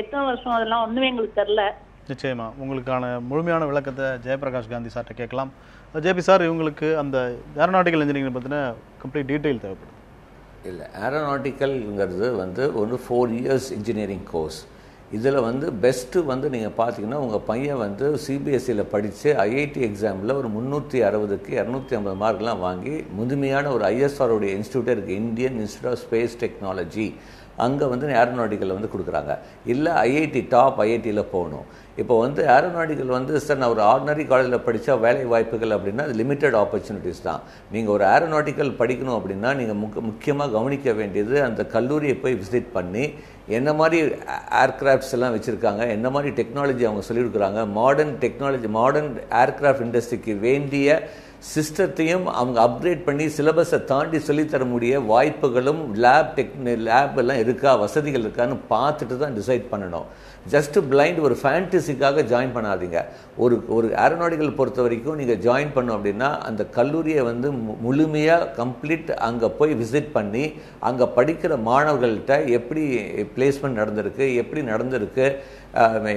எத்தனை வருஷம் அதெல்லாம் ஒண்ணுமே எங்களுக்கு தெரியல. நிச்சயமா உங்களுக்கான முழுமையான விளக்கத்தை ஜெயபிரகாஷ் காந்தி சார்ட்ட கேட்கலாம். ஜேபி சார், இவங்களுக்கு அந்த ஏரோநாட்டிக்கல் இன்ஜினியரிங் பற்றின கம்ப்ளீட் டீட்டெயில் தேவைப்படும். இல்லை, ஏரோநாட்டிக்கல்ங்கிறது வந்து ஒரு 4 years இன்ஜினியரிங் கோர்ஸ். இதில் வந்து பெஸ்ட்டு வந்து நீங்கள் பார்த்தீங்கன்னா உங்கள் பையன் வந்து சிபிஎஸ்சியில் படித்து ஐஐடி எக்ஸாமில் ஒரு 360க்கு 250 மார்க்லாம் வாங்கி முதுமையான ஒரு ஐஎஸ்ஆருடைய இன்ஸ்டியூட்டே இருக்குது, Indian institute of space technology. அங்கே வந்து ஏரோநாட்டிக்கல் வந்து கொடுக்குறாங்க. இல்லை ஐஐடி டாப் ஐஐடியில் போகணும். இப்போ வந்து ஏரோநாட்டிக்கல் வந்து சார் நான் ஒரு ஆர்டினரி காலேஜில் படித்தா வேலை வாய்ப்புகள் அப்படின்னா அது லிமிட்டட் ஆப்பர்ச்சுனிட்டிஸ் தான். நீங்கள் ஒரு ஏரோநாட்டிக்கல் படிக்கணும் அப்படின்னா நீங்கள் முக்கியமாக கவனிக்க வேண்டியது அந்த கல்லூரியை போய் விசிட் பண்ணி என்ன மாதிரி ஏர்க்ராஃப்ட்ஸ் எல்லாம் வச்சுருக்காங்க, என்ன மாதிரி டெக்னாலஜி அவங்க சொல்லிக் கொடுக்குறாங்க, மாடர்ன் டெக்னாலஜி, மாடர்ன் ஏர்க்ராஃப்ட் இண்டஸ்ட்ரிக்கு வேண்டிய சிஸ்டத்தையும் அவங்க அப்கிரேட் பண்ணி சிலபஸை தாண்டி சொல்லித்தர முடிய வாய்ப்புகளும் லேப் எல்லாம் இருக்கா, வசதிகள் இருக்கான்னு பார்த்துட்டு தான் டிசைட் பண்ணணும். ஜஸ்ட் பிளைண்ட் ஒரு ஃபேண்டசிக்காக ஜாயின் பண்ணாதீங்க. ஒரு ஏரோநாட்டிக்கல் பொறுத்த வரைக்கும் நீங்கள் ஜாயின் பண்ணோம் அப்படின்னா அந்த கல்லூரியை வந்து முழுமையாக கம்ப்ளீட் அங்கே போய் விசிட் பண்ணி அங்கே படிக்கிற மாணவர்கள்ட்ட எப்படி பிளேஸ்மெண்ட் நடந்திருக்கு, எப்படி நடந்திருக்கு,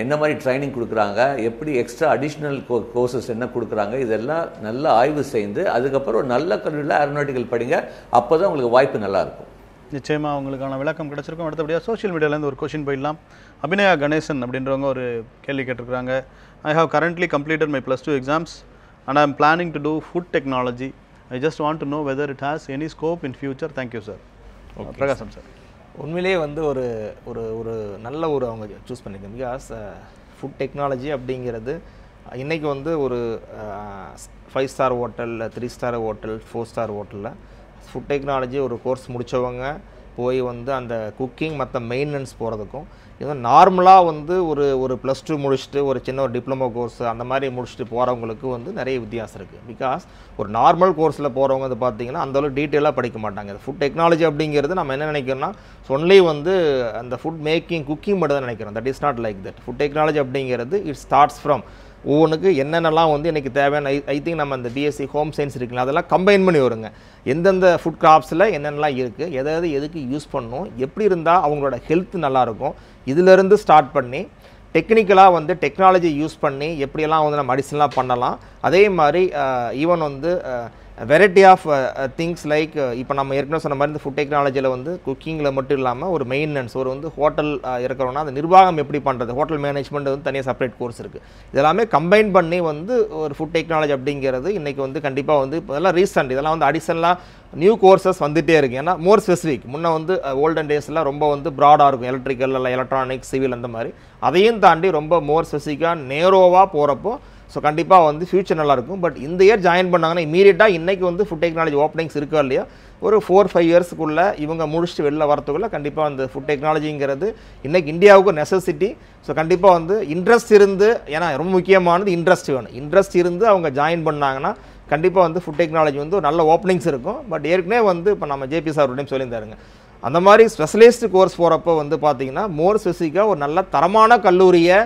என்ன மாதிரி ட்ரைனிங் கொடுக்குறாங்க, எப்படி எக்ஸ்ட்ரா அடிஷ்னல் கோர்சஸ் என்ன கொடுக்குறாங்க, இதெல்லாம் நல்லா ஆய்வு செய்து அதுக்கப்புறம் ஒரு நல்ல கல்லூரியில் ஏரோநாட்டிக்கல் படிங்க. அப்போ தான் உங்களுக்கு வாய்ப்பு நல்லாயிருக்கும். நிச்சயமாக உங்களுக்கான விளக்கம் கிடைச்சிருக்கும். அடுத்தபடியாக சோஷியல் மீடியாவிலேருந்து ஒரு கொஷின் போயிடலாம். அபிநயா கணேசன் அப்படின்றவங்க ஒரு கேள்வி கேட்டிருக்கிறாங்க. I have currently completed my +2 exams and I am planning to do food technology. I just want to know whether it has any scope in future. Thank you sir. Prakasam sir. உண்மையிலேயே வந்து ஒரு ஒரு ஒரு நல்ல ஒரு அவங்க சூஸ் பண்ணியிருக்கேன். பிகாஸ் ஃபுட் டெக்னாலஜி அப்படிங்கிறது இன்றைக்கி வந்து ஒரு 5 star hotel, 3 star hotel, 4 star ஹோட்டலில் ஃபுட் டெக்னாலஜி ஒரு கோர்ஸ் முடித்தவங்க போய் வந்து அந்த குக்கிங் மற்ற மெயின்டெனன்ஸ் போகிறதுக்கும் இது நார்மலாக வந்து ஒரு +2 முடிச்சுட்டு ஒரு சின்ன ஒரு டிப்ளமோ கோர்ஸ் அந்த மாதிரி முடிச்சுட்டு போகிறவங்களுக்கு வந்து நிறைய வித்தியாசம் இருக்குது. பிகாஸ் ஒரு நார்மல் கோர்ஸில் போகிறவங்க வந்து பார்த்திங்கன்னா அந்தளவு டீட்டெயிலாக படிக்க மாட்டாங்க. ஃபுட் டெக்னாலஜி அப்படிங்கிறது நம்ம என்ன நினைக்கிறோம்னா ஒன்லி வந்து அந்த ஃபுட் மேக்கிங் குக்கிங் மட்டும் தான் நினைக்கிறோம். That is not like that. Food technology அப்படிங்கிறது இட் ஸ்டார்ட்ஸ் ஃப்ரம் ஒவ்வொன்றுக்கு என்னென்னலாம் வந்து இன்றைக்கி தேவையான ஐ திங்க் நம்ம அந்த பிஎஸ்சி ஹோம் சயின்ஸ் இருக்குல்ல அதெல்லாம் கம்பைன் பண்ணி வருங்க. எந்தெந்த ஃபுட் கிராப்ஸில் என்னென்னலாம் இருக்குது, எதாவது எதுக்கு யூஸ் பண்ணணும், எப்படி இருந்தால் அவங்களோட ஹெல்த் நல்லாயிருக்கும், இதிலேருந்து ஸ்டார்ட் பண்ணி டெக்னிக்கலாக வந்து டெக்னாலஜி யூஸ் பண்ணி எப்படியெல்லாம் வந்து நம்ம மெடிசன்லாம் பண்ணலாம். அதே மாதிரி ஈவன் வந்து வெரைட்டி ஆஃப் திங்ஸ் லைக் இப்போ நம்ம ஏற்கனவே சொன்ன மாதிரி இந்த ஃபுட் டெக்னாலஜியில் வந்து குக்கிங்கில் மட்டும் இல்லாமல் ஒரு மெயின்டெனன்ஸ் ஒரு வந்து ஹோட்டல் இருக்கிறோன்னா அந்த நிர்வாகம் எப்படி பண்ணுறது, ஹோட்டல் மேனேஜ்மெண்ட் வந்து தனியாக செப்பரேட் கோர்ஸ் இருக்குது. இதெல்லாமே கம்பைன் பண்ணி வந்து ஒரு ஃபுட் டெக்னாலஜி அப்படிங்கிறது இன்றைக்கி வந்து கண்டிப்பாக வந்து இதெல்லாம் ரீசெண்ட் இதெல்லாம் வந்து அடிஷனலாக நியூ கோர்சஸ் வந்துகிட்டே இருக்குது. ஏன்னா மோர் ஸ்பெசிஃபிக். முன்னே வந்து ஓல்டன் டேஸ்லாம் ரொம்ப வந்து ப்ராடாக இருக்கும், எலக்ட்ரிக்கல் இல்லை எலக்ட்ரானிக்ஸ் சிவில் அந்த மாதிரி. அதையும் தாண்டி ரொம்ப மோர் ஸ்பெசிஃபிக்காக நேரோவாக போகிறப்போ ஸோ கண்டிப்பாக வந்து ஃபியூச்சர் நல்லாயிருக்கும். பட் இந்த இயர் ஜாயின் பண்ணாங்கன்னா இமீடியட்டாக இன்றைக்கி வந்து ஃபுட் டெக்னாலஜி ஓப்பனிங்ஸ் இருக்கா இல்லையா ஒரு 4-5 இயர்ஸ்க்குள்ளே இவங்க முடிச்சுட்டு வெளில வரத்துக்குள்ளே கண்டிப்பாக அந்த ஃபுட் டெக்னாலஜிங்கிறது இன்றைக்கி இந்தியாவுக்கு நெசசிட்டி. ஸோ கண்டிப்பாக வந்து இன்ட்ரெஸ்ட் இருந்து, ஏன்னா ரொம்ப முக்கியமானது இன்ட்ரெஸ்ட் வேணும். இன்ட்ரெஸ்ட் இருந்து அவங்க ஜாயின் பண்ணாங்கன்னா கண்டிப்பாக வந்து ஃபுட் டெக்னாலஜி வந்து ஒரு நல்ல ஓப்பனிங்ஸ் இருக்கும். பட் ஏற்கனவே வந்து இப்போ நம்ம ஜேபி சார் ஒரு டைம் சொல்லியிருந்தாருங்க அந்த மாதிரி ஸ்பெஷலிஸ்ட் கோர்ஸ் போகிறப்போ வந்து பார்த்திங்கன்னா மோர் ஸ்பெசிஃபிக்காக ஒரு நல்ல தரமான கல்லூரியை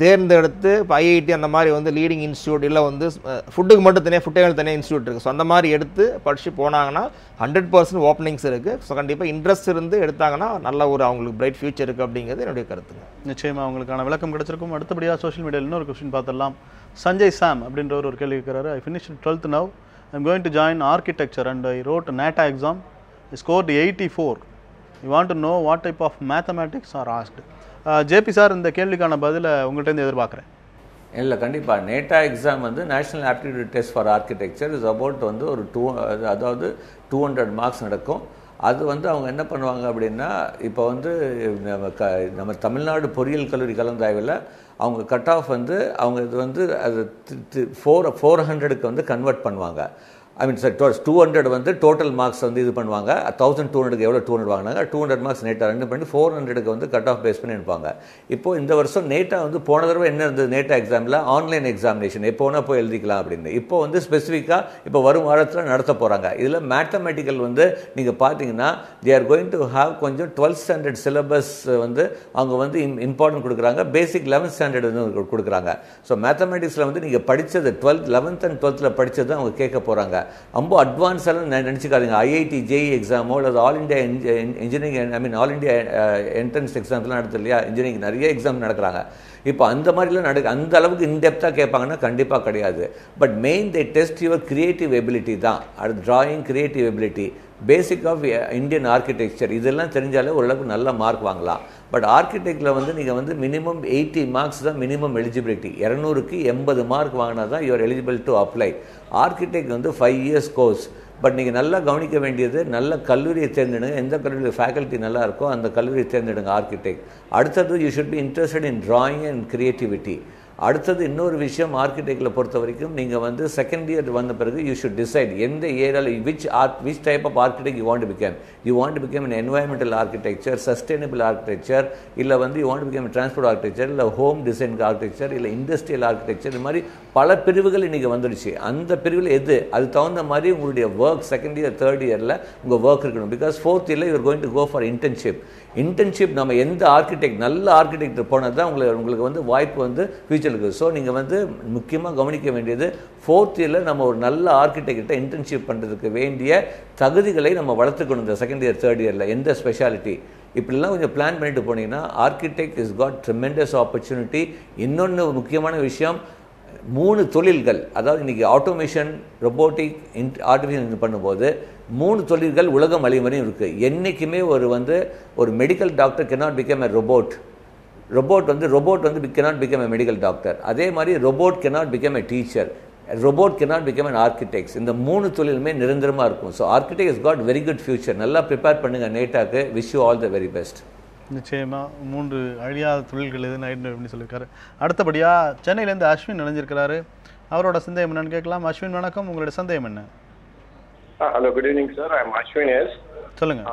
தேர்ந்தெடுத்து இப்போ ஐஐடி அந்த மாதிரி வந்து லீடிங் இன்ஸ்டியூட் இல்லை வந்து ஃபுட்டுக்கு மட்டும் தனியாக ஃபுட் டெக்னாலஜி தனியாக இன்ஸ்டியூட் இருக்குது. ஸோ அந்த மாதிரி எடுத்து படித்து போனாங்கன்னா 100% ஓப்பனிங்ஸ் இருக்குது. ஸோ கண்டிப்பாக இன்ட்ரெஸ்ட் இருந்து எடுத்தாங்கன்னா நல்ல ஒரு அவங்களுக்கு பிரைட் ஃபியூச்சர் இருக்குது அப்படிங்கிறது என்னுடைய கருத்துங்க. நிச்சயமாக அவங்களுக்கான விளக்கம் கிடைச்சிருக்கும். அடுத்தபடியாக சோஷியல் மீடியாவில் இன்னொரு கொஸ்டின் பார்த்துடலாம். சஞ்சய் சாம் அப்படின்றவர் ஒரு கேள்வி இருக்கிறாரு. I finished 12th now. I'm going to join architecture and I wrote a NATA exam. I scored 84. You want to know what type of mathematics are asked? JP sir இந்த கேள்விக்கான பதிலை உங்கள்கிட்ட எதிர்பார்க்குறேன். இல்லை கண்டிப்பாக நேட்டா எக்ஸாம் வந்து national aptitude test for architecture is about வந்து ஒரு 200 மார்க்ஸ் நடக்கும். அது வந்து அவங்க என்ன பண்ணுவாங்க அப்படின்னா இப்போ வந்து நம்ம தமிழ்நாடு பொறியியல் கல்லூரி கலந்தாய்வில் அவங்க கட் ஆஃப் வந்து அவங்க இது வந்து அது 400க்கு வந்து கன்வெர்ட் பண்ணுவாங்க. ஐ மீன் சார் 200 வந்து டோட்டல் மார்க்ஸ் வந்து இது பண்ணுவாங்க. 1200க்கு எவ்வளோ 200 வாங்கினாங்க, 200 மார்க்ஸ் நேட்டா ரெண்டு பண்ணி 400க்கு வந்து கட் ஆஃப் பேஸ் பண்ணி இருப்பாங்க. இப்போது இந்த வருஷம் நேட்டா வந்து போன தடவை என்ன இருந்தது, நேட்டா எக்ஸாமில் ஆன்லைன் எக்ஸாமினேஷன் எப்போ வேணால் போய் எழுதிக்கலாம் அப்படின்னு. இப்போ வந்து ஸ்பெசிஃபிக்காக இப்போ வரும் வாரத்தில் நடத்த போகிறாங்க. இதில் மேத்தமெட்டிக்கல் வந்து நீங்கள் பார்த்தீங்கன்னா they are going to have கொஞ்சம் 12th ஸ்டாண்டர்ட் சிலபஸ் வந்து அவங்க வந்து இம்பார்ட்டன்ட் கொடுக்குறாங்க. பேசிக் 11th ஸ்டாண்டர்ட் வந்து கொடுக்குறாங்க. ஸோ மேத்தமெட்டிக்ஸில் வந்து நீங்கள் படித்தது 11th and 12th படித்தது அவங்க கேட்க போகிறாங்க. ரொம்ப அட்வான்ஸாக நினச்சிக்காதீங்க. ஐஐடி ஜேஇ எக்ஸாமோ அல்லது all India engineering all India entrance எக்ஸாம்ஸ்லாம் நடத்துது இல்லையா, இன்ஜினியரிங் நிறைய எக்ஸாம் நடக்கிறாங்க. இப்போ அந்த மாதிரிலாம் அந்த அளவுக்கு இன்டெப்த்தாக கேட்பாங்கன்னா கண்டிப்பாக கிடையாது. But main they test your creative ability தான். அது drawing, creative ability, basic of Indian architecture இதெல்லாம் தெரிஞ்சாலே ஓரளவுக்கு நல்ல மார்க் வாங்கலாம். பட் ஆர்கிடெக்டில் வந்து நீங்கள் வந்து மினிமம் 80 மார்க்ஸ் தான் மினிமம் எலிஜிபிலிட்டி. 200க்கு 80 மார்க் வாங்கினா தான் you're eligible to apply. Architect வந்து 5 years கோர்ஸ். பட் நீங்கள் நல்லா கவனிக்க வேண்டியது நல்ல கல்லூரியை தேர்ந்தெடுங்க. எந்த கல்லூரியில் ஃபேக்கல்ட்டி நல்லா இருக்கோ அந்த கல்லூரியை தேர்ந்தெடுங்க ஆர்கிடெக்ட். அடுத்தது you should be interested in drawing and creativity. அடுத்தது இன்னொரு விஷயம் ஆர்கிடெக்டில் பொறுத்த வரைக்கும் நீங்கள் வந்து செகண்ட் இயர் வந்த பிறகு யூ ஷுட் டிசைட் எந்த ஏரியாவில் which type of architect you want to become. You want to become in environmental architecture, sustainable architecture, இல்லை வந்து you want to become transport architecture, இல்லை ஹோம் டிசைன் ஆர்கிடெக்சர், இல்லை இண்டஸ்ட்ரியல் ஆர்கிடெக்சர். இது மாதிரி பல பிரிவுகள் இன்றைக்கி வந்துடுச்சு. அந்த பிரிவில் எது அது தகுந்த மாதிரி உங்களுடைய ஒர்க் செகண்ட் இயர் தேர்ட் இயரில் உங்கள் ஒர்க் இருக்கணும். பிகாஸ் ஃபோர்த் இயரில் you're going to go for internship. நம்ம எந்த ஆர்கிடெக்ட் நல்ல ஆர்கிடெக்ட் போனது தான் உங்களுக்கு வந்து வாய்ப்பு வந்து ஃபியூச்சர் இருக்குது. ஸோ நீங்கள் வந்து முக்கியமாக கவனிக்க வேண்டியது ஃபோர்த் இயரில் நம்ம ஒரு நல்ல ஆர்கிடெக்ட்டை இன்டர்ன்ஷிப் பண்ணுறதுக்கு வேண்டிய தகுதிகளை நம்ம வளர்த்துக்கணும். இந்த செகண்ட் இயர் தேர்ட் இயரில் எந்த ஸ்பெஷாலிட்டி இப்படிலாம் கொஞ்சம் பிளான் பண்ணிட்டு போனீங்கன்னா architect is got tremendous opportunity. இன்னொன்று முக்கியமான விஷயம், 3 தொழில்கள், அதாவது இன்றைக்கி ஆட்டோமேஷன், ரொபோட்டிக், ஆர்டிஃபிஷியல் பண்ணும்போது 3 தொழில்கள் உலகம் அழிவரையும் இருக்குது. என்றைக்குமே ஒரு medical doctor cannot become a robot. robot வந்து cannot become a medical doctor. அதே மாதிரி robot cannot become a teacher. robot cannot become an architect. இந்த மூணு தொழிலுமே நிரந்தரமாக இருக்கும். So architect has got very good future. நல்லா ப்ரிப்பேர் பண்ணுங்க நேட்டாக்கு. wish you all the very best. நிச்சயமாக 3 அழியாத தொழில்கள் எது நைட் அப்படின்னு சொல்லியிருக்காரு. அடுத்தபடியாக சென்னையிலேருந்து அஸ்வின் நினைஞ்சிருக்கிறாரு. அவரோட சந்தேகம் என்னன்னு கேட்கலாம். அஸ்வின் வணக்கம், உங்களுடைய சந்தேகம் என்ன? Hello, good evening sir. I am Ashwin. Yes சொல்லுங்க.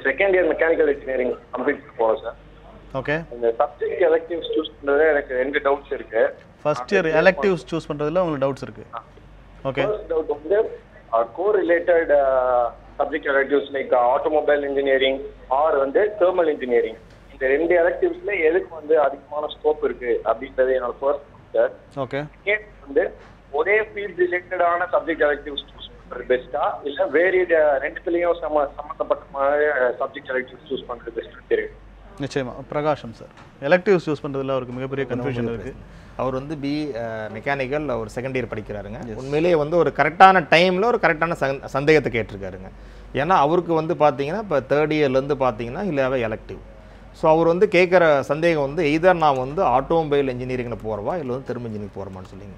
Second year mechanical engineering complete போகிறோம் சார். ஓகே. இந்த சப்ஜெக்ட் எலெக்டிவ்ஸ் சூஸ் பண்ணுறது எனக்கு 2 டவுட்ஸ் இருக்கு. ஃபர்ஸ்ட் இயர் எலெக்டிவ்ஸ் சூஸ் பண்ணுறதுல உங்களுக்கு டவுட்ஸ் இருக்கு. ஓகே. ஃபர்ஸ்ட் டவுட் வந்து core related subject electives like automobile engineering or வந்து தெர்மல் இன்ஜினியரிங், இந்த 2 எலெக்டிவ்ஸ்ல எதுக்கு வந்து அதிகமான ஸ்கோப் இருக்கு அப்படின்றது என்னோட ஃபர்ஸ்ட் சார். ஓகே. வந்து ஒரே ஃபீல்ட் ரிலேட்டடான சப்ஜெக்ட் எலெக்டிவ்ஸ் சூஸ் பண்ணுறது பெஸ்ட்டா இல்லை வேரியட் ரெண்டுத்துலேயும் சம்மந்தப்பட்ட சப்ஜெக்ட் எலெக்டிவ்ஸ் சூஸ் பண்ணுறது பெஸ்ட்டு தெரியும். நிச்சயமா. பிரகாஷம் சார், எலெக்டிவ்ஸ் சூஸ் பண்ணுறதுல அவருக்கு மிகப்பெரிய கன்ஃபியூஷன் இருக்குது. அவர் வந்து மெக்கானிக்கல் அவர் செகண்ட் இயர் படிக்கிறாருங்க. உண்மையிலேயே வந்து ஒரு கரெக்டான டைமில் ஒரு கரெக்டான சந்தேகத்தை கேட்டிருக்காருங்க. ஏன்னா அவருக்கு வந்து பார்த்தீங்கன்னா இப்போ தேர்ட் இயர்லேருந்து பார்த்தீங்கன்னா இல்லை எலெக்டிவ். ஸோ அவர் வந்து கேட்குற சந்தேகம் வந்து எய்தர் நான் வந்து ஆட்டோமொபைல் இன்ஜினியரிங்கில் போகிறவா இல்லை வந்து தெர்மல் இன்ஜினியரிங் போகிறோமான்னு சொல்லிங்க.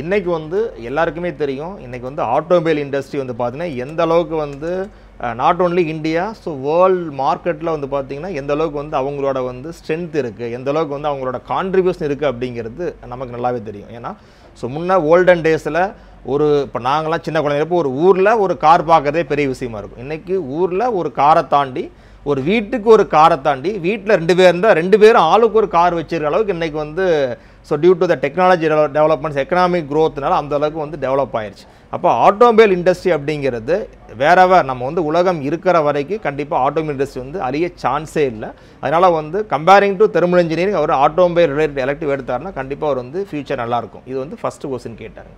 இன்றைக்கி வந்து எல்லாருக்குமே தெரியும், இன்றைக்கி வந்து ஆட்டோமொபைல் இண்டஸ்ட்ரி வந்து பார்த்திங்கன்னா எந்த அளவுக்கு வந்து not only India, so world மார்க்கெட்டில் வந்து பார்த்திங்கன்னா எந்த அளவுக்கு வந்து அவங்களோட வந்து ஸ்ட்ரென்த் இருக்குது, எந்த அளவுக்கு வந்து அவங்களோட கான்ட்ரிபியூஷன் இருக்குது அப்படிங்கிறது நமக்கு நல்லாவே தெரியும். ஏன்னா ஸோ முன்னே ஓல்டன் டேஸில் இப்போ நாங்களாம் சின்ன குழந்தைங்க ஒரு ஊரில் ஒரு கார் பார்க்கறதே பெரிய விஷயமா இருக்கும். இன்றைக்கி ஊரில் ஒரு காரை தாண்டி ஒரு வீட்டுக்கு ஒரு காரை தாண்டி வீட்டில் 2 பேர் இருந்தால் 2 பேரும் ஆளுக்கு ஒரு கார் வச்சுருக்க அளவுக்கு இன்றைக்கி வந்து so due to the technology developments economic க்ரோத்னால அந்த அளவுக்கு வந்து டெவலப் ஆயிடுச்சு. அப்போ ஆட்டோமொபைல் இண்டஸ்ட்ரி அப்படிங்கிறது வேறவர் நம்ம வந்து உலகம் இருக்கிற வரைக்கும் கண்டிப்பாக ஆட்டோமொபைல் இண்டஸ்ட்ரி வந்து அழிய சான்ஸே இல்லை. அதனால் வந்து கம்பேரிங் டு தெர்மல் இன்ஜினியரிங் அவர் ஆட்டோமொபைல் ரிலேட்டட் எலெக்டிவ் எடுத்தாருன்னா கண்டிப்பாக அவர் வந்து ஃபியூச்சர் நல்லாயிருக்கும். இது வந்து ஃபஸ்ட்டு கொஸ்டின் கேட்டார்.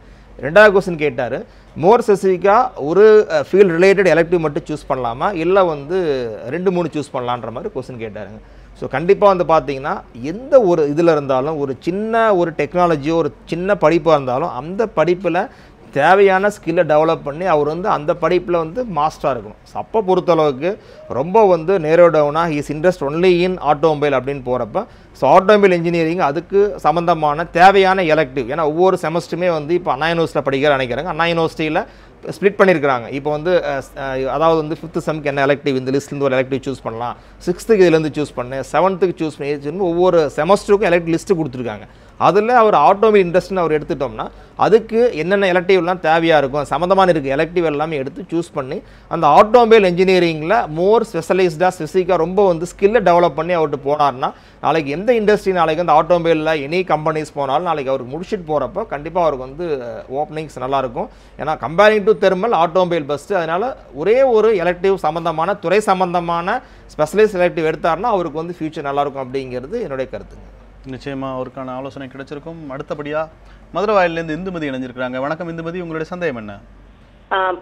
ரெண்டாவது கொஸ்டின் கேட்டார், மோர் ஸ்பெசிஃபிக்காக ஒரு ஃபீல்டு ரிலேட்டட் எலெக்டிவ் மட்டும் சூஸ் பண்ணலாமா இல்லை வந்து 2-3 சூஸ் பண்ணலான்ற மாதிரி கொஸ்டின் கேட்டாருங்க. ஸோ கண்டிப்பாக வந்து பார்த்தீங்கன்னா எந்த ஒரு இதில் இருந்தாலும் ஒரு சின்ன ஒரு டெக்னாலஜியோ ஒரு சின்ன படிப்பாக இருந்தாலும் அந்த படிப்பில் தேவையான ஸ்கில்லை டெவலப் பண்ணி அவர் வந்து அந்த படிப்பில் வந்து மாஸ்டராக இருக்கணும். ஸோ அப்போ பொறுத்தளவுக்கு ரொம்ப வந்து நேரோ டவுனாக he's interest only in automobile அப்படின்னு போகிறப்ப ஸோ ஆட்டோமொபைல் இன்ஜினியரிங் அதுக்கு சம்மந்தமான தேவையான எலெக்டிவ், ஏன்னா ஒவ்வொரு செமஸ்டருமே வந்து இப்போ அண்ணா யூனிவர்சிட்டியில் படிக்கிற நினைக்கிறாங்க. அண்ணா யூனிவர்சிட்டியில் ஸ்ப்ளிட் பண்ணியிருக்கிறாங்க. இப்போ வந்து அதாவது வந்து 5th செம்க்கு என்ன எலெக்டிவ் இந்த லிஸ்ட்லேருந்து ஒரு எலெக்டிவ் சூஸ் பண்ணலாம், 6th இதுலேருந்து சூஸ் பண்ணு, 7th சூஸ் பண்ணி ஒவ்வொரு செமஸ்டருக்கும் எலெக்டிவ் லிஸ்ட்டு கொடுத்துருக்காங்க. அதில் அவர் ஆட்டோமொபைல் இண்டஸ்ட்ரின்னு அவர் எடுத்துட்டோம்னா அதுக்கு என்னென்ன எலெக்டிவ்லாம் தேவையாக இருக்கும் சம்மந்தமான இருக்குது எலெக்டிவ் எல்லாமே எடுத்து சூஸ் பண்ணி அந்த ஆட்டோமொபைல் இன்ஜினியரிங்கில் மோர் ஸ்பெஷலைஸ்டாக ஸ்பெசிஃபிக்காக ரொம்ப வந்து ஸ்கில்லை டெவலப் பண்ணி அவர்கிட்ட போனார்னா நாளைக்கு எந்த இண்டஸ்ட்ரி நாளைக்கு வந்து ஆட்டோமொபைலில் எனி கம்பெனிஸ் போனாலும் நாளைக்கு அவருக்கு முடிச்சுட்டு போகிறப்ப கண்டிப்பாக அவருக்கு வந்து ஓப்பனிங்ஸ் நல்லாயிருக்கும். ஏன்னா comparing to thermal automobile best. அதனால் ஒரே ஒரு எலெக்டிவ் சம்மந்தமான துறை சம்மந்தமான ஸ்பெஷலைஸ்ட் எலெக்டிவ் எடுத்தார்னா அவருக்கு வந்து ஃபியூச்சர் நல்லாயிருக்கும் அப்படிங்கிறது என்னுடைய கருத்துங்க. நிச்சயமாக அவருக்கான ஆலோசனை கிடைச்சிருக்கும். அடுத்தபடியாக மதுரவாயிலேருந்து இந்துமதி இணைஞ்சிருக்கிறாங்க. வணக்கம் இந்துமதி, உங்களுடைய சந்தேகம் என்ன?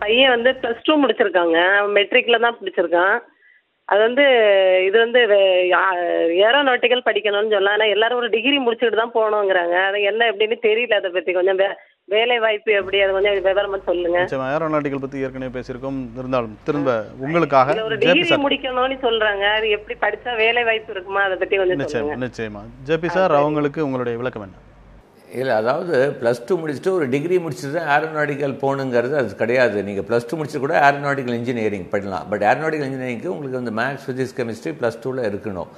பையன் வந்து +2 முடிச்சிருக்காங்க, மெட்ரிக்கில் தான் பிடிச்சிருக்கான். அது வந்து இது வந்து ஏரோநாட்டிக்கல் படிக்கணும்னு சொல்லலாம். ஆனால் எல்லாரும் ஒரு டிகிரி முடிச்சுட்டு தான் போகணுங்கிறாங்க. அது என்ன எப்படின்னு தெரியல. அதை பற்றி கொஞ்சம் வேலை வாய்ப்பு எப்படி அது கொஞ்சம் விவரமா சொல்லுங்க. ஏரோநாட்டிக்கல் பற்றி ஏற்கனவே பேசியிருக்கோம், இருந்தாலும் திரும்ப உங்களுக்காக ஒரு டிகிரி முடிக்கணும்னு சொல்றாங்க. அது எப்படி படிச்சா வேலை வாய்ப்பு இருக்குமா அதை பற்றி கொஞ்சம் சொல்லுங்க. நிச்சயமா ஜேபி சார், அவங்களுக்கு உங்களுடைய விளக்கம் என்ன? இல்லை, அதாவது +2 முடிச்சுட்டு ஒரு டிகிரி முடிச்சுட்டு ஏரோநாட்டிக்கல் போகணுங்கிறது அது கிடையாது. நீங்கள் +2 முடிச்சு கூட ஏரோநாட்டிக்கல் இன்ஜினியரிங் பண்ணலாம். பட் ஏரோநாட்டிக்கல் இன்ஜினியரிங்க்கு உங்களுக்கு வந்து மேக்ஸ், ஃபிசிக்ஸ், கெமிஸ்ட்ரி +2ல் இருக்கணும்.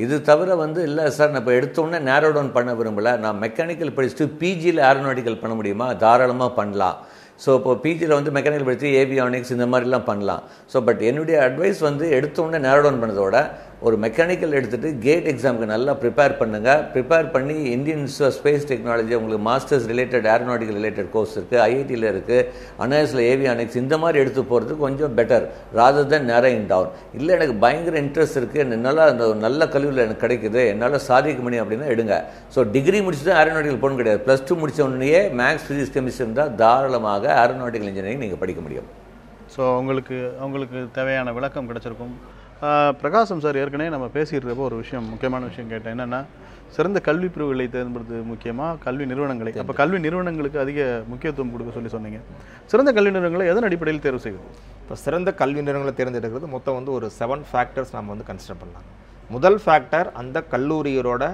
இது தவிர வந்து இல்லை சார் நான் இப்போ எடுத்தோடனே நேரோ டவுன் பண்ண விரும்பலை, நான் மெக்கானிக்கல் படிச்சுட்டு பிஜியில் ஏரோநாட்டிக்கல் பண்ண முடியுமா? தாராளமாக பண்ணலாம். ஸோ இப்போ பிஜியில் வந்து மெக்கானிக்கல் படித்து ஏவியானிக்ஸ் இந்த மாதிரிலாம் பண்ணலாம். ஸோ பட் என்னுடைய அட்வைஸ் வந்து எடுத்தோடனே நேரோ டவுன் பண்ணதோட ஒரு மெக்கானிக்கல் எடுத்துகிட்டு கேட் எக்ஸாமுக்கு நல்லா ப்ரிப்பேர் பண்ணுங்கள். ப்ரிப்பேர் பண்ணி Indian institute of space Technology உங்களுக்கு masters related aeronautical related course இருக்குது, ஐஐடியில் இருக்குது, அனாயஸில் ஏவியானிக்ஸ் இந்த மாதிரி எடுத்து போகிறது கொஞ்சம் பெட்டர் ராதர் தென் நேரோயிங் டவுன். இல்லை எனக்கு பயங்கர இன்ட்ரெஸ்ட் இருக்குது, என்னால் அந்த நல்ல கல்வியில் எனக்கு கிடைக்குது, என்னால் சாதிக்க முடியும் அப்படின்னா எடுங்க. ஸோ டிகிரி முடிச்சுட்டு ஏரோநாட்டிக்கல் போகணும் கிடையாது. +2 முடித்த உடனே மேக்ஸ், ஃபிசிக்ஸ், கெமிஸ்ட்ரி இருந்தால் தாராளமாக ஏரோநாட்டிக்கல் இன்ஜினியரிங் நீங்கள் படிக்க முடியும். ஸோ அவங்களுக்கு தேவையான விளக்கம் கிடைச்சிருக்கும். பிரகாசம் சார், ஏற்கனவே நம்ம பேசியிருக்கப்போ ஒரு விஷயம், முக்கியமான விஷயம் கேட்டேன். என்னென்னா சிறந்த கல்வி பிரிவுகளை தேர்ந்தெடுப்பது முக்கியமாக கல்வி நிறுவனங்களை. அப்போ கல்வி நிறுவனங்களுக்கு அதிக முக்கியத்துவம் கொடுக்க சொன்னீங்க. சிறந்த கல்வி நிறுவனங்களை எதன் அடிப்படையில் தேர்வு செய்வது? இப்போ சிறந்த கல்வி நிறுவனங்களை தேர்ந்தெடுக்கிறது மொத்தம் வந்து ஒரு 7 ஃபேக்டர்ஸ் நம்ம வந்து கன்சிடர் பண்ணலாம். முதல் ஃபேக்டர் அந்த கல்லூரியோட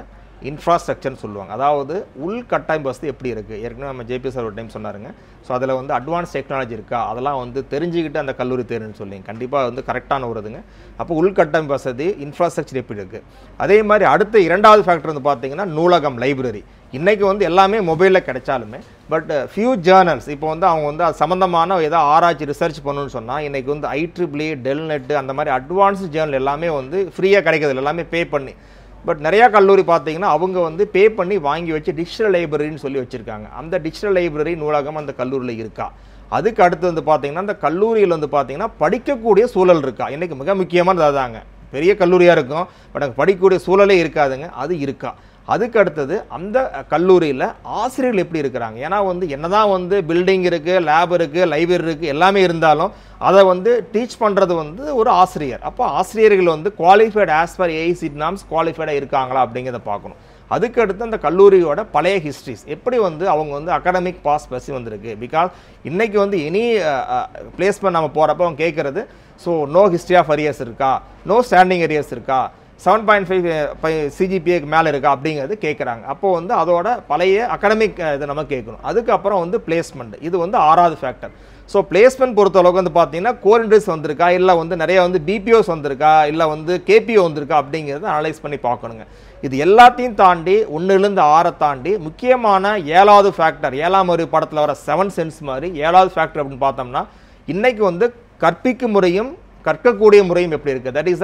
இன்ஃப்ராஸ்ட்ரக்சர்னு சொல்லுவாங்க. அதாவது உள்கட்டமைப்பு வசதி எப்படி இருக்குது. ஏற்கனவே நம்ம ஜேபி சார் ஒரு டைம் சொன்னாருங்க. ஸோ அதில் வந்து அட்வான்ஸ் டெக்னாலஜி இருக்கா, அதெல்லாம் வந்து தெரிஞ்சுக்கிட்டு அந்த கல்லூரி தேர்வுன்னு சொல்லிங்க கண்டிப்பாக வந்து கரெக்டான வருதுங்க. அப்போ உள்கட்டமைப்பு வசதி இன்ஃப்ராஸ்ட்ரக்சர் எப்படி இருக்குது. அதே மாதிரி அடுத்த இரண்டாவது ஃபேக்டர் வந்து பார்த்தீங்கன்னா நூலகம், லைப்ரரி. இன்றைக்கி வந்து எல்லாமே மொபைலில் கிடைச்சாலுமே பட் ஃபியூ ஜேர்னல்ஸ் இப்போ வந்து அவங்க வந்து அது சம்மந்தமான ஏதாவது ஆராய்ச்சி ரிசர்ச் பண்ணணும்னு சொன்னால் இன்றைக்கி வந்து IEEE, டெல்நெட்டு அந்த மாதிரி அட்வான்ஸ்டு ஜேர்னல் எல்லாமே வந்து ஃப்ரீயாக கிடைக்கிறது, எல்லாமே பே பண்ணி. பட் நிறையா கல்லூரி பார்த்தீங்கன்னா அவங்க வந்து பே பண்ணி வாங்கி வச்சு டிஜிட்டல் லைப்ரரின்னு சொல்லி வச்சுருக்காங்க. அந்த டிஜிட்டல் லைப்ரரி நூலகம் அந்த கல்லூரியில் இருக்கா? அதுக்கு அடுத்து வந்து பார்த்தீங்கன்னா அந்த கல்லூரியில் வந்து பார்த்தீங்கன்னா படிக்கக்கூடிய சூழல் இருக்கா? இன்றைக்கி மிக முக்கியமானது அதாங்க. பெரிய கல்லூரியாக இருக்கும் பட் அங்கே படிக்கக்கூடிய சூழலே இருக்காதுங்க, அது இருக்கா? அதுக்கு அடுத்தது அந்த கல்லூரியில் ஆசிரியர்கள் எப்படி இருக்கிறாங்க? ஏன்னா வந்து என்னதான் வந்து பில்டிங் இருக்குது, லேப் இருக்குது, லைப்ரரி இருக்குது, எல்லாமே இருந்தாலும் அதை வந்து டீச் பண்ணுறது வந்து ஒரு ஆசிரியர். அப்போ ஆசிரியர்கள் வந்து qualified as per AICTE norms குவாலிஃபைடாக இருக்காங்களா அப்படிங்கிறத பார்க்கணும். அதுக்கு அடுத்து அந்த கல்லூரியோட பழைய ஹிஸ்ட்ரிஸ் எப்படி வந்து அவங்க வந்து அகாடமிக் பாஸ் பசி வந்திருக்கு. பிகாஸ் இன்றைக்கி வந்து எனி பிளேஸ்மெண்ட் நம்ம போகிறப்ப அவங்க கேட்குறது, so no history of arrears இருக்கா, நோ ஸ்டாண்டிங் அரியர்ஸ் இருக்கா, 7.5 CGPAக்கு மேலே இருக்கா அப்படிங்கிறது கேட்குறாங்க. அப்போது வந்து அதோட பழைய அகாடமிக் இதை நம்ம கேட்கணும். அதுக்கப்புறம் வந்து பிளேஸ்மெண்ட், இது வந்து 6வது ஃபேக்டர். ஸோ பிளேஸ்மெண்ட் பொறுத்தளவுக்கு வந்து பார்த்தீங்கன்னா கோர் இண்டஸ்ட்ரீஸ் வந்திருக்கா, இல்லை வந்து நிறைய வந்து BPOs வந்திருக்கா, இல்லை வந்து KPO வந்திருக்கா அப்படிங்கிறத அனலைஸ் பண்ணி பார்க்கணுங்க. இது எல்லாத்தையும் தாண்டி 1லேருந்து 6 தாண்டி முக்கியமான 7வது ஃபேக்டர், 7ஆம் அறிவு படத்தில் வர 7 சென்ஸ் மாதிரி 7வது ஃபேக்டர் அப்படின்னு பார்த்தோம்னா இன்றைக்கி வந்து கற்பிக்கும் முறையும் கற்கக்கூடிய முறையும் எப்படி இருக்குது, that is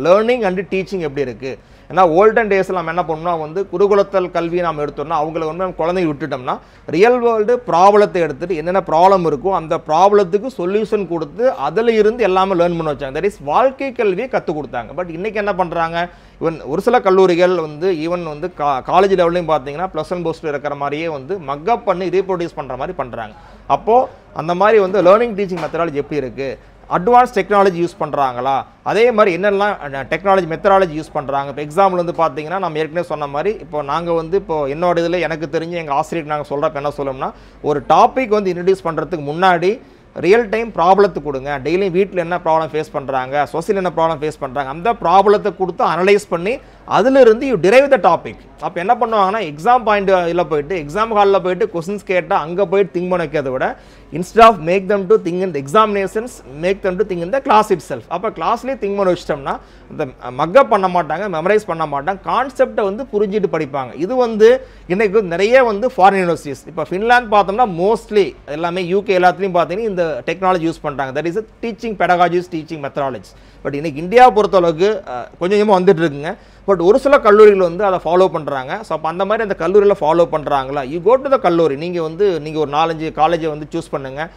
learning and teaching எப்படி இருக்குது. ஏன்னா ஓல்டன் டேஸில் நம்ம என்ன பண்ணோம்னா வந்து குருகுலத்தல் கல்வி நம்ம எடுத்தோம்னா அவங்கள வந்து நம்ம குழந்தைங்க விட்டுட்டோம்னா ரியல் வேர்ல்டு ப்ராப்ளத்தை எடுத்துகிட்டு என்னென்ன ப்ராப்ளம் இருக்கோ அந்த ப்ராப்ளத்துக்கு சொல்யூஷன் கொடுத்து அதில் இருந்து எல்லாமே லேர்ன் பண்ண வச்சாங்க. தட் இஸ் வாழ்க்கை கல்வியை கற்றுக் கொடுத்தாங்க. பட் இன்றைக்கி என்ன பண்ணுறாங்க, ஈவன் ஒரு சில கல்லூரிகள் வந்து ஈவன் வந்து காலேஜ் லெவல்லையும் பார்த்தீங்கன்னா +1 போஸ்ட் இருக்கிற மாதிரியே வந்து மக்கப் பண்ணி ரீப்ரொடியூஸ் பண்ணுற மாதிரி பண்ணுறாங்க. அப்போது அந்த மாதிரி வந்து லேர்னிங் டீச்சிங் மெத்தடாலஜி எப்படி இருக்குது, அட்வான்ஸ் டெக்னாலஜி யூஸ் பண்ணுறாங்களா, அதே மாதிரி என்னெல்லாம் டெக்னாலஜி மெத்தடாலஜி யூஸ் பண்ணுறாங்க. இப்போ எக்ஸாம்பிள் வந்து பார்த்தீங்கன்னா நம்ம ஏற்கனவே சொன்ன மாதிரி இப்போ நாங்கள் வந்து இப்போ என்னோட இதில் எனக்கு தெரிஞ்சு எங்கள் ஆசிரியருக்கு நாங்கள் சொல்கிறப்ப என்ன சொல்லணும்னா ஒரு டாபிக் வந்து இன்ட்ரடியூஸ் பண்ணுறதுக்கு முன்னாடி ரியல் டைம் ப்ராப்ளத்தை கொடுங்க. டெய்லியும் வீட்டில் என்ன ப்ராப்ளம் ஃபேஸ் பண்ணுறாங்க, சொசைட்டியில் என்ன ப்ராப்ளம் ஃபேஸ் பண்ணுறாங்க, அந்த ப்ராப்ளத்தை கொடுத்து அனலைஸ் பண்ணி அதிலிருந்து யூ டிரைவ் த டாபிக். அப்போ என்ன பண்ணுவாங்கன்னா எக்ஸாம் பாயிண்ட் இதில் போயிட்டு எக்ஸாம் ஹாலில் போயிட்டு கொஸ்டின்ஸ் கேட்டால் அங்கே போயிட்டு திங்க் பண்ண வைக்கிறத விட instead of make them to think in the examinations make them to think in the class itself. அப்போ கிளாஸ்லேயே திங்க் பண்ண வச்சிட்டோம்னா இந்த மக்கப் பண்ண மாட்டாங்க, மெமரைஸ் பண்ண மாட்டாங்க, கான்செப்டை வந்து புரிஞ்சுட்டு படிப்பாங்க. இது வந்து இன்றைக்கு நிறைய வந்து ஃபாரின் யூனிவர்சிட்டிஸ், இப்போ ஃபின்லாந்து பார்த்தோம்னா மோஸ்ட்லி எல்லாமே UK எல்லாத்துலேயும் பார்த்தீங்கன்னா இந்த டெக்னாலஜி யூஸ் பண்ணுறாங்க. That is teaching pedagogies, teaching methodologies. But இன்றைக்கி இந்தியாவை பொறுத்தளவுக்கு கொஞ்சம் கொஞ்சமாக வந்துட்டு இருக்குங்க. பட் ஒரு சில கல்லூரிகள் வந்து அதை ஃபாலோ பண்ணுறாங்க. ஸோ அப்போ அந்த மாதிரி அந்த கல்லூரியில் ஃபாலோ பண்ணுறாங்களா, யூ கோ டு த கல்லூரி, நீங்கள் வந்து நீங்கள் ஒரு 4-5 காலேஜை வந்து சூஸ் பண்ணுங்கள்,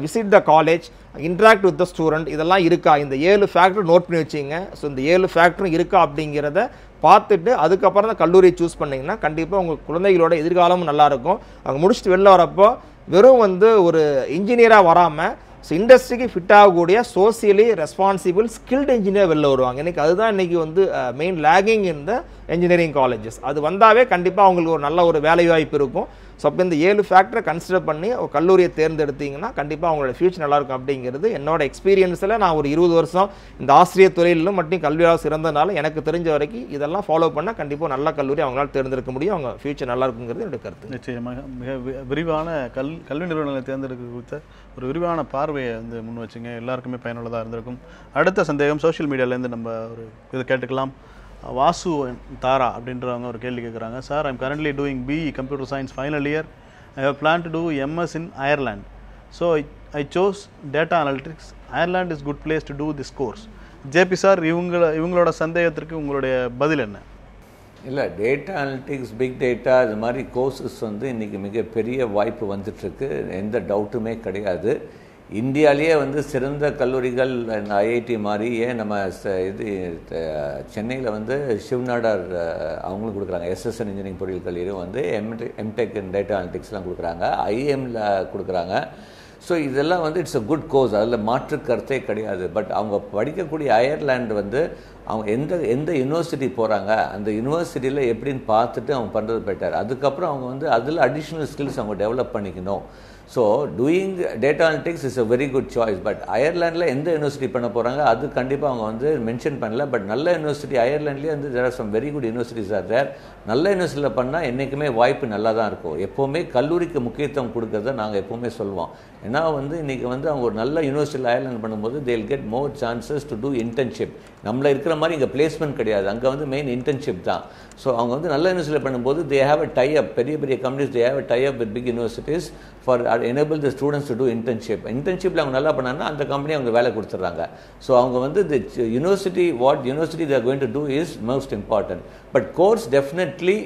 visit the college, interact with the student, இதெல்லாம் இருக்கா, இந்த 7 ஃபேக்டர் நோட் பண்ணி வச்சிங்க. ஸோ இந்த 7 ஃபேக்டரும் இருக்கா அப்படிங்கிறத பார்த்துட்டு அதுக்கப்புறம் தான் கல்லூரியை சூஸ் பண்ணிங்கன்னா கண்டிப்பாக உங்கள் குழந்தைகளோட எதிர்காலமும் நல்லாயிருக்கும். அவங்க முடிச்சுட்டு வெளில வரப்போ வெறும் வந்து ஒரு இன்ஜினியராக வராமல் ஸோ இண்டஸ்ட்ரிக்கு ஃபிட் ஆகக்கூடிய சோசியலி ரெஸ்பான்சிபிள் ஸ்கில்டு இன்ஜினியர் வெளில வருவாங்க. இன்றைக்கி அதுதான் இன்றைக்கி வந்து மெயின் லேகிங் இன் த இன்ஜினியரிங் காலேஜஸ். அது வந்தாவே கண்டிப்பாக அவங்களுக்கு ஒரு நல்ல ஒரு வேலை வாய்ப்பு இருக்கும். ஸோ அப்போ இந்த 7 ஃபேக்டரை கன்சிடர் பண்ணி ஒரு கல்லூரியை தேர்ந்தெடுத்தீங்கன்னா கண்டிப்பாக அவங்களோட ஃபியூச்சர் நல்லாயிருக்கும் அப்படிங்கிறது என்னோட எக்ஸ்பீரியன்ஸில். நான் ஒரு 20 வருஷம் இந்த ஆசிரியர் துறையிலும் மட்டும் கல்வியாளர் சிறந்ததுனால எனக்கு தெரிஞ்ச வரைக்கும் இதெல்லாம் ஃபாலோ பண்ணால் கண்டிப்பாக நல்ல கல்லூரி அவங்களால தேர்ந்தெடுக்க முடியும், அவங்க ஃபியூச்சர் நல்லா இருக்குங்கிறது என்னோட கருத்து. நிச்சயமாக மிக விரிவான கல்வி நிறுவனங்களை தேர்ந்தெடுக்க குறித்த ஒரு விரிவான பார்வையை வந்து முன் வச்சுங்க, எல்லாருக்குமே பயனுள்ளதாக இருந்திருக்கும். அடுத்த சந்தேகம் சோஷியல் மீடியாவிலேருந்து நம்ம ஒரு இதை கேட்டுக்கலாம். வாசு தாரா அப்படின்றவங்க ஒரு கேள்வி கேட்குறாங்க. Sir, I'm currently doing BE computer science final year. I have plan to do MS in Ireland. So I chose data analytics. Ireland is good place to do this course. JP sir, இவங்களோட சந்தேகத்திற்கு உங்களுடைய பதில் என்ன? இல்லை, டேட்டா அனலிட்டிக்ஸ், பிக் டேட்டா இது மாதிரி கோர்சஸ் வந்து இன்றைக்கி மிகப்பெரிய வாய்ப்பு வந்துட்டுருக்கு, எந்த டவுட்டுமே கிடையாது. இந்தியாவிலேயே வந்து சிறந்த கல்லூரிகள் IIT மாதிரி ஏன் நம்ம இது சென்னையில் வந்து சிவ்நாடார் அவங்களும் கொடுக்குறாங்க, SSN இன்ஜினியரிங் பொறியியல் கல்லூரியும் வந்து MTech இன் டேட்டா அனலிட்டிக்ஸ்லாம் கொடுக்குறாங்க, IIMல கொடுக்குறாங்க. ஸோ இதெல்லாம் வந்து இட்ஸ் அ குட் கோர்ஸ், அதில் மாற்று கருத்தே கிடையாது. பட் அவங்க படிக்கக்கூடிய அயர்லாண்டு வந்து அவங்க எந்த யூனிவர்சிட்டி போகிறாங்க, அந்த யூனிவர்சிட்டியில் எப்படின்னு பார்த்துட்டு அவங்க பண்ணுறது பெட்டர். அதுக்கப்புறம் அவங்க வந்து அதில் அடிஷ்னல் ஸ்கில்ஸ் அவங்க டெவலப் பண்ணிக்கணும். So doing data analytics is a very good choice. But அயர்லாண்டில் எந்த யூனிவர்சிட்டி பண்ண போகிறாங்க அது கண்டிப்பாக அவங்க வந்து மென்ஷன் பண்ணல. பட் நல்ல யூனிவர்சிட்டி அயர்லாண்ட்லேயே வந்து there are some very good universities are there. நல்ல யூனிவர்சிட்டியில் பண்ணால் என்றைக்குமே வாய்ப்பு நல்லா தான் இருக்கும். எப்போவுமே கல்லூரிக்கு முக்கியத்துவம் கொடுக்கறத நாங்கள் எப்போவுமே சொல்லுவோம். ஏன்னா வந்து இன்றைக்கி வந்து அவங்க ஒரு நல்ல யூனிவர்சிட்டியில் அயர்லாண்ட் பண்ணும்போது they will get more chances to do internship. நம்மள இருக்கிற மாதிரி இங்கே பிளேஸ்மெண்ட் கிடையாது, அங்கே வந்து மெயின் இன்டர்ன்ஷிப் தான். ஸோ அவங்க வந்து நல்ல யூனிவர்சிட்டியில் பண்ணும்போது தே ஹேவ் அ டை அப், பெரிய பெரிய companies they have a tie up with big universities for enable the students to do internship. இன்டர்ன்ஷிப்பில் அவங்க நல்லா பண்ணாங்கன்னா அந்த கம்பெனி அவங்க வேலை கொடுத்துட்றாங்க. ஸோ அவங்க வந்து the university, what university they are going to do is most important. But course definitely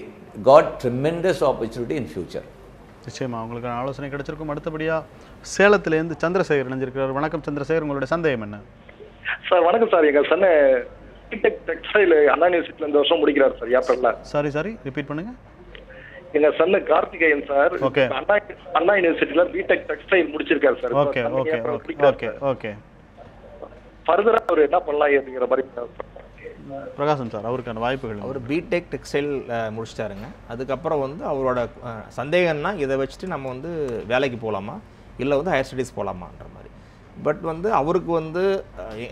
got tremendous opportunity in future. நிச்சயமாக உங்களுக்கான ஆலோசனை கிடைச்சிருக்கும். அடுத்தபடியாக சேலத்திலேருந்து சந்திரசேகர் இணைஞ்சிருக்கிறார். வணக்கம் சந்திரசேகர், உங்களுடைய சந்தேகம் என்ன? சார் வணக்கம் சார். எங்கள் சன்னு பிடெக் டெக்ஸ்டைல் அண்ணா யூனிவர்சிட்டியில் இந்த வருஷம் முடிக்கிறார் சார் ஏப்ரலில். சாரி ரிப்பீட் பண்ணுங்க. எங்க சன்னு கார்த்திகேயன் சார் அண்ணா யூனிவர்சிட்டியில பிடெக் டெக்ஸ்டைல் முடிச்சிருக்காரு sir. Okay okay okay okay. ஃபர்தரா அவர் என்ன பண்ணலாம் அப்படிங்கிற மாதிரி பிரகாசம் சார் அவருக்கான வாய்ப்புகள். அவர் பிடெக் டெக்ஸ்டைல் முடிச்சிட்டாருங்க. அதுக்கப்புறம் வந்து அவரோட சந்தேகம்னா இதை வச்சுட்டு நம்ம வந்து வேலைக்கு போகலாமா இல்லை வந்து ஹையர் ஸ்டடீஸ் போகலாமான்ற மாதிரி. பட் வந்து அவருக்கு வந்து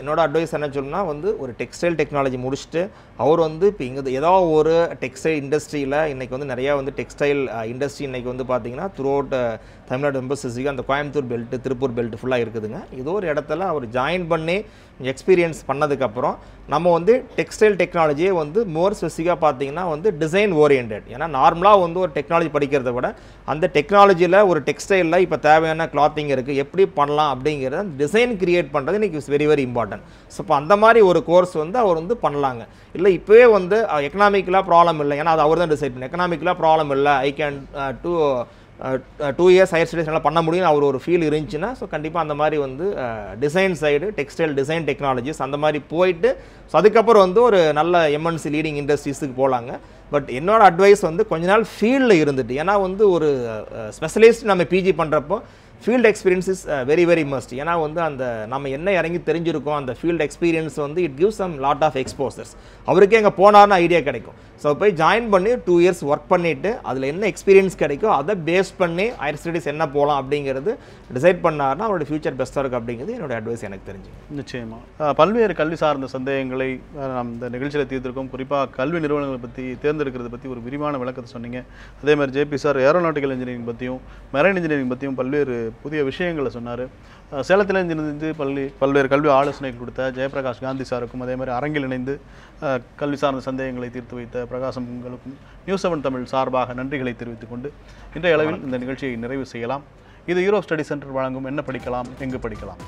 என்னோட அட்வைஸ் என்ன சொல்லணும்னா வந்து ஒரு டெக்ஸ்டைல் டெக்னாலஜி முடிச்சுட்டு அவர் வந்து இப்போ இங்கே ஏதோ ஒரு டெக்ஸ்டைல் இண்டஸ்ட்ரியில் இன்றைக்கி வந்து நிறையா வந்து டெக்ஸ்டைல் இண்டஸ்ட்ரி இன்றைக்கி வந்து பார்த்திங்கன்னா த்ரூ அவுட் தமிழ்நாடு ரொம்ப ஸ்பெசிஃபிக்காக அந்த கோயம்புத்தூர் பெல்ட்டு திருப்பூர் பெல்ட்டு ஃபுல்லாக இருக்குதுங்க. ஏதோ ஒரு இடத்துல அவர் ஜாயின் பண்ணி எக்ஸ்பீரியன்ஸ் பண்ணதுக்கப்புறம் நம்ம வந்து டெக்ஸ்டைல் டெக்னாலஜியே வந்து மோர் ஸ்பெசிஃபிக்காக பார்த்திங்கன்னா வந்து டிசைன் ஓரியன்ட். ஏன்னா நார்மலாக வந்து ஒரு டெக்னாலஜி படிக்கிறத விட அந்த டெக்னாலஜியில் ஒரு டெக்ஸ்டைலில் இப்போ தேவையான கிளாத்திங் இருக்குது எப்படி பண்ணலாம் அப்படிங்கிறத டிசைன் கிரியேட் பண்ணுறது இன்றைக்கி is very very important. So இப்போ அந்த மாதிரி ஒரு கோர்ஸ் வந்து அவர் வந்து பண்ணலாங்க. இல்லை இப்போவே வந்து எக்கனாமிக்கலாக ப்ராப்ளம் இல்லை, ஏன்னா அது அவர் தான் டிசைட் பண்ணி எக்கனாமிக்கலாக ப்ராப்ளம் இல்லை, I can 2 years higher studies நல்லா பண்ண முடியும் அவர் ஒரு ஃபீல் இருந்துச்சுன்னா ஸோ கண்டிப்பாக அந்த மாதிரி வந்து design side textile design technologies அந்த மாதிரி போயிட்டு ஸோ அதுக்கப்புறம் வந்து ஒரு நல்ல எம்என்சி லீடிங் இண்டஸ்ட்ரீஸுக்கு போகலாங்க. பட் என்னோட அட்வைஸ் வந்து கொஞ்ச நாள் ஃபீல்டில் இருந்துட்டு, ஏன்னா வந்து ஒரு ஸ்பெஷலிஸ்ட் நம்ம பிஜி பண்ணுறப்போ field experience is very very must. ஏன்னா வந்து அந்த நம்ம என்ன இறங்கி தெரிஞ்சிருக்கோம் அந்த ஃபீல்டு எக்ஸ்பீரியன்ஸ் வந்து it gives some lot of exposures. அவருக்கே எங்கே போனார்னு ஐடியா கிடைக்கும். ஸோ போய் ஜாயின் பண்ணி 2 இயர்ஸ் ஒர்க் பண்ணிவிட்டு அதில் என்ன எக்ஸ்பீரியன்ஸ் கிடைக்கும் அதை பேஸ் பண்ணி ஹையர் ஸ்டடீஸ் என்ன போகலாம் அப்படிங்கிறது டிசைட் பண்ணார்னா அவரோட ஃபியூச்சர் பெஸ்ட்டாக இருக்குது அப்படிங்கிறது என்னோட அட்வைஸ் எனக்கு தெரிஞ்சு. நிச்சயமாக பல்வேறு கல்வி சார்ந்த சந்தேகங்களை நாம் இந்த நிகழ்ச்சியில் தீர்த்திருக்கோம். குறிப்பாக கல்வி நிறுவனங்களை பற்றி தேர்ந்தெடுக்கிறத பற்றி ஒரு விரிவான விளக்கத்தை சொன்னீங்க. அதே மாதிரி ஜேபி சார் ஏரோநாட்டிக்கல் இன்ஜினியரிங் பற்றியும் மெரைன் இன்ஜினியரிங் பற்றியும் பல்வேறு புதிய விஷயங்களை சொன்னார். சேலத்தில் இணைந்து பல்வேறு கல்வி ஆலோசனைகள் கொடுத்த ஜெயபிரகாஷ் காந்தி சாருக்கும் அதே மாதிரி அரங்கில் இணைந்து கல்வி சார்ந்த சந்தேகங்களை தீர்த்து வைத்த பிரகாசம் உங்களுக்கும் நியூஸ் 7 தமிழ் சார்பாக நன்றிகளை தெரிவித்துக் கொண்டு இன்றைய அளவில் இந்த நிகழ்ச்சியை நிறைவு செய்யலாம். இது யூரோப் ஸ்டடி சென்டர் வழங்கும் என்ன படிக்கலாம் எங்கு படிக்கலாம்.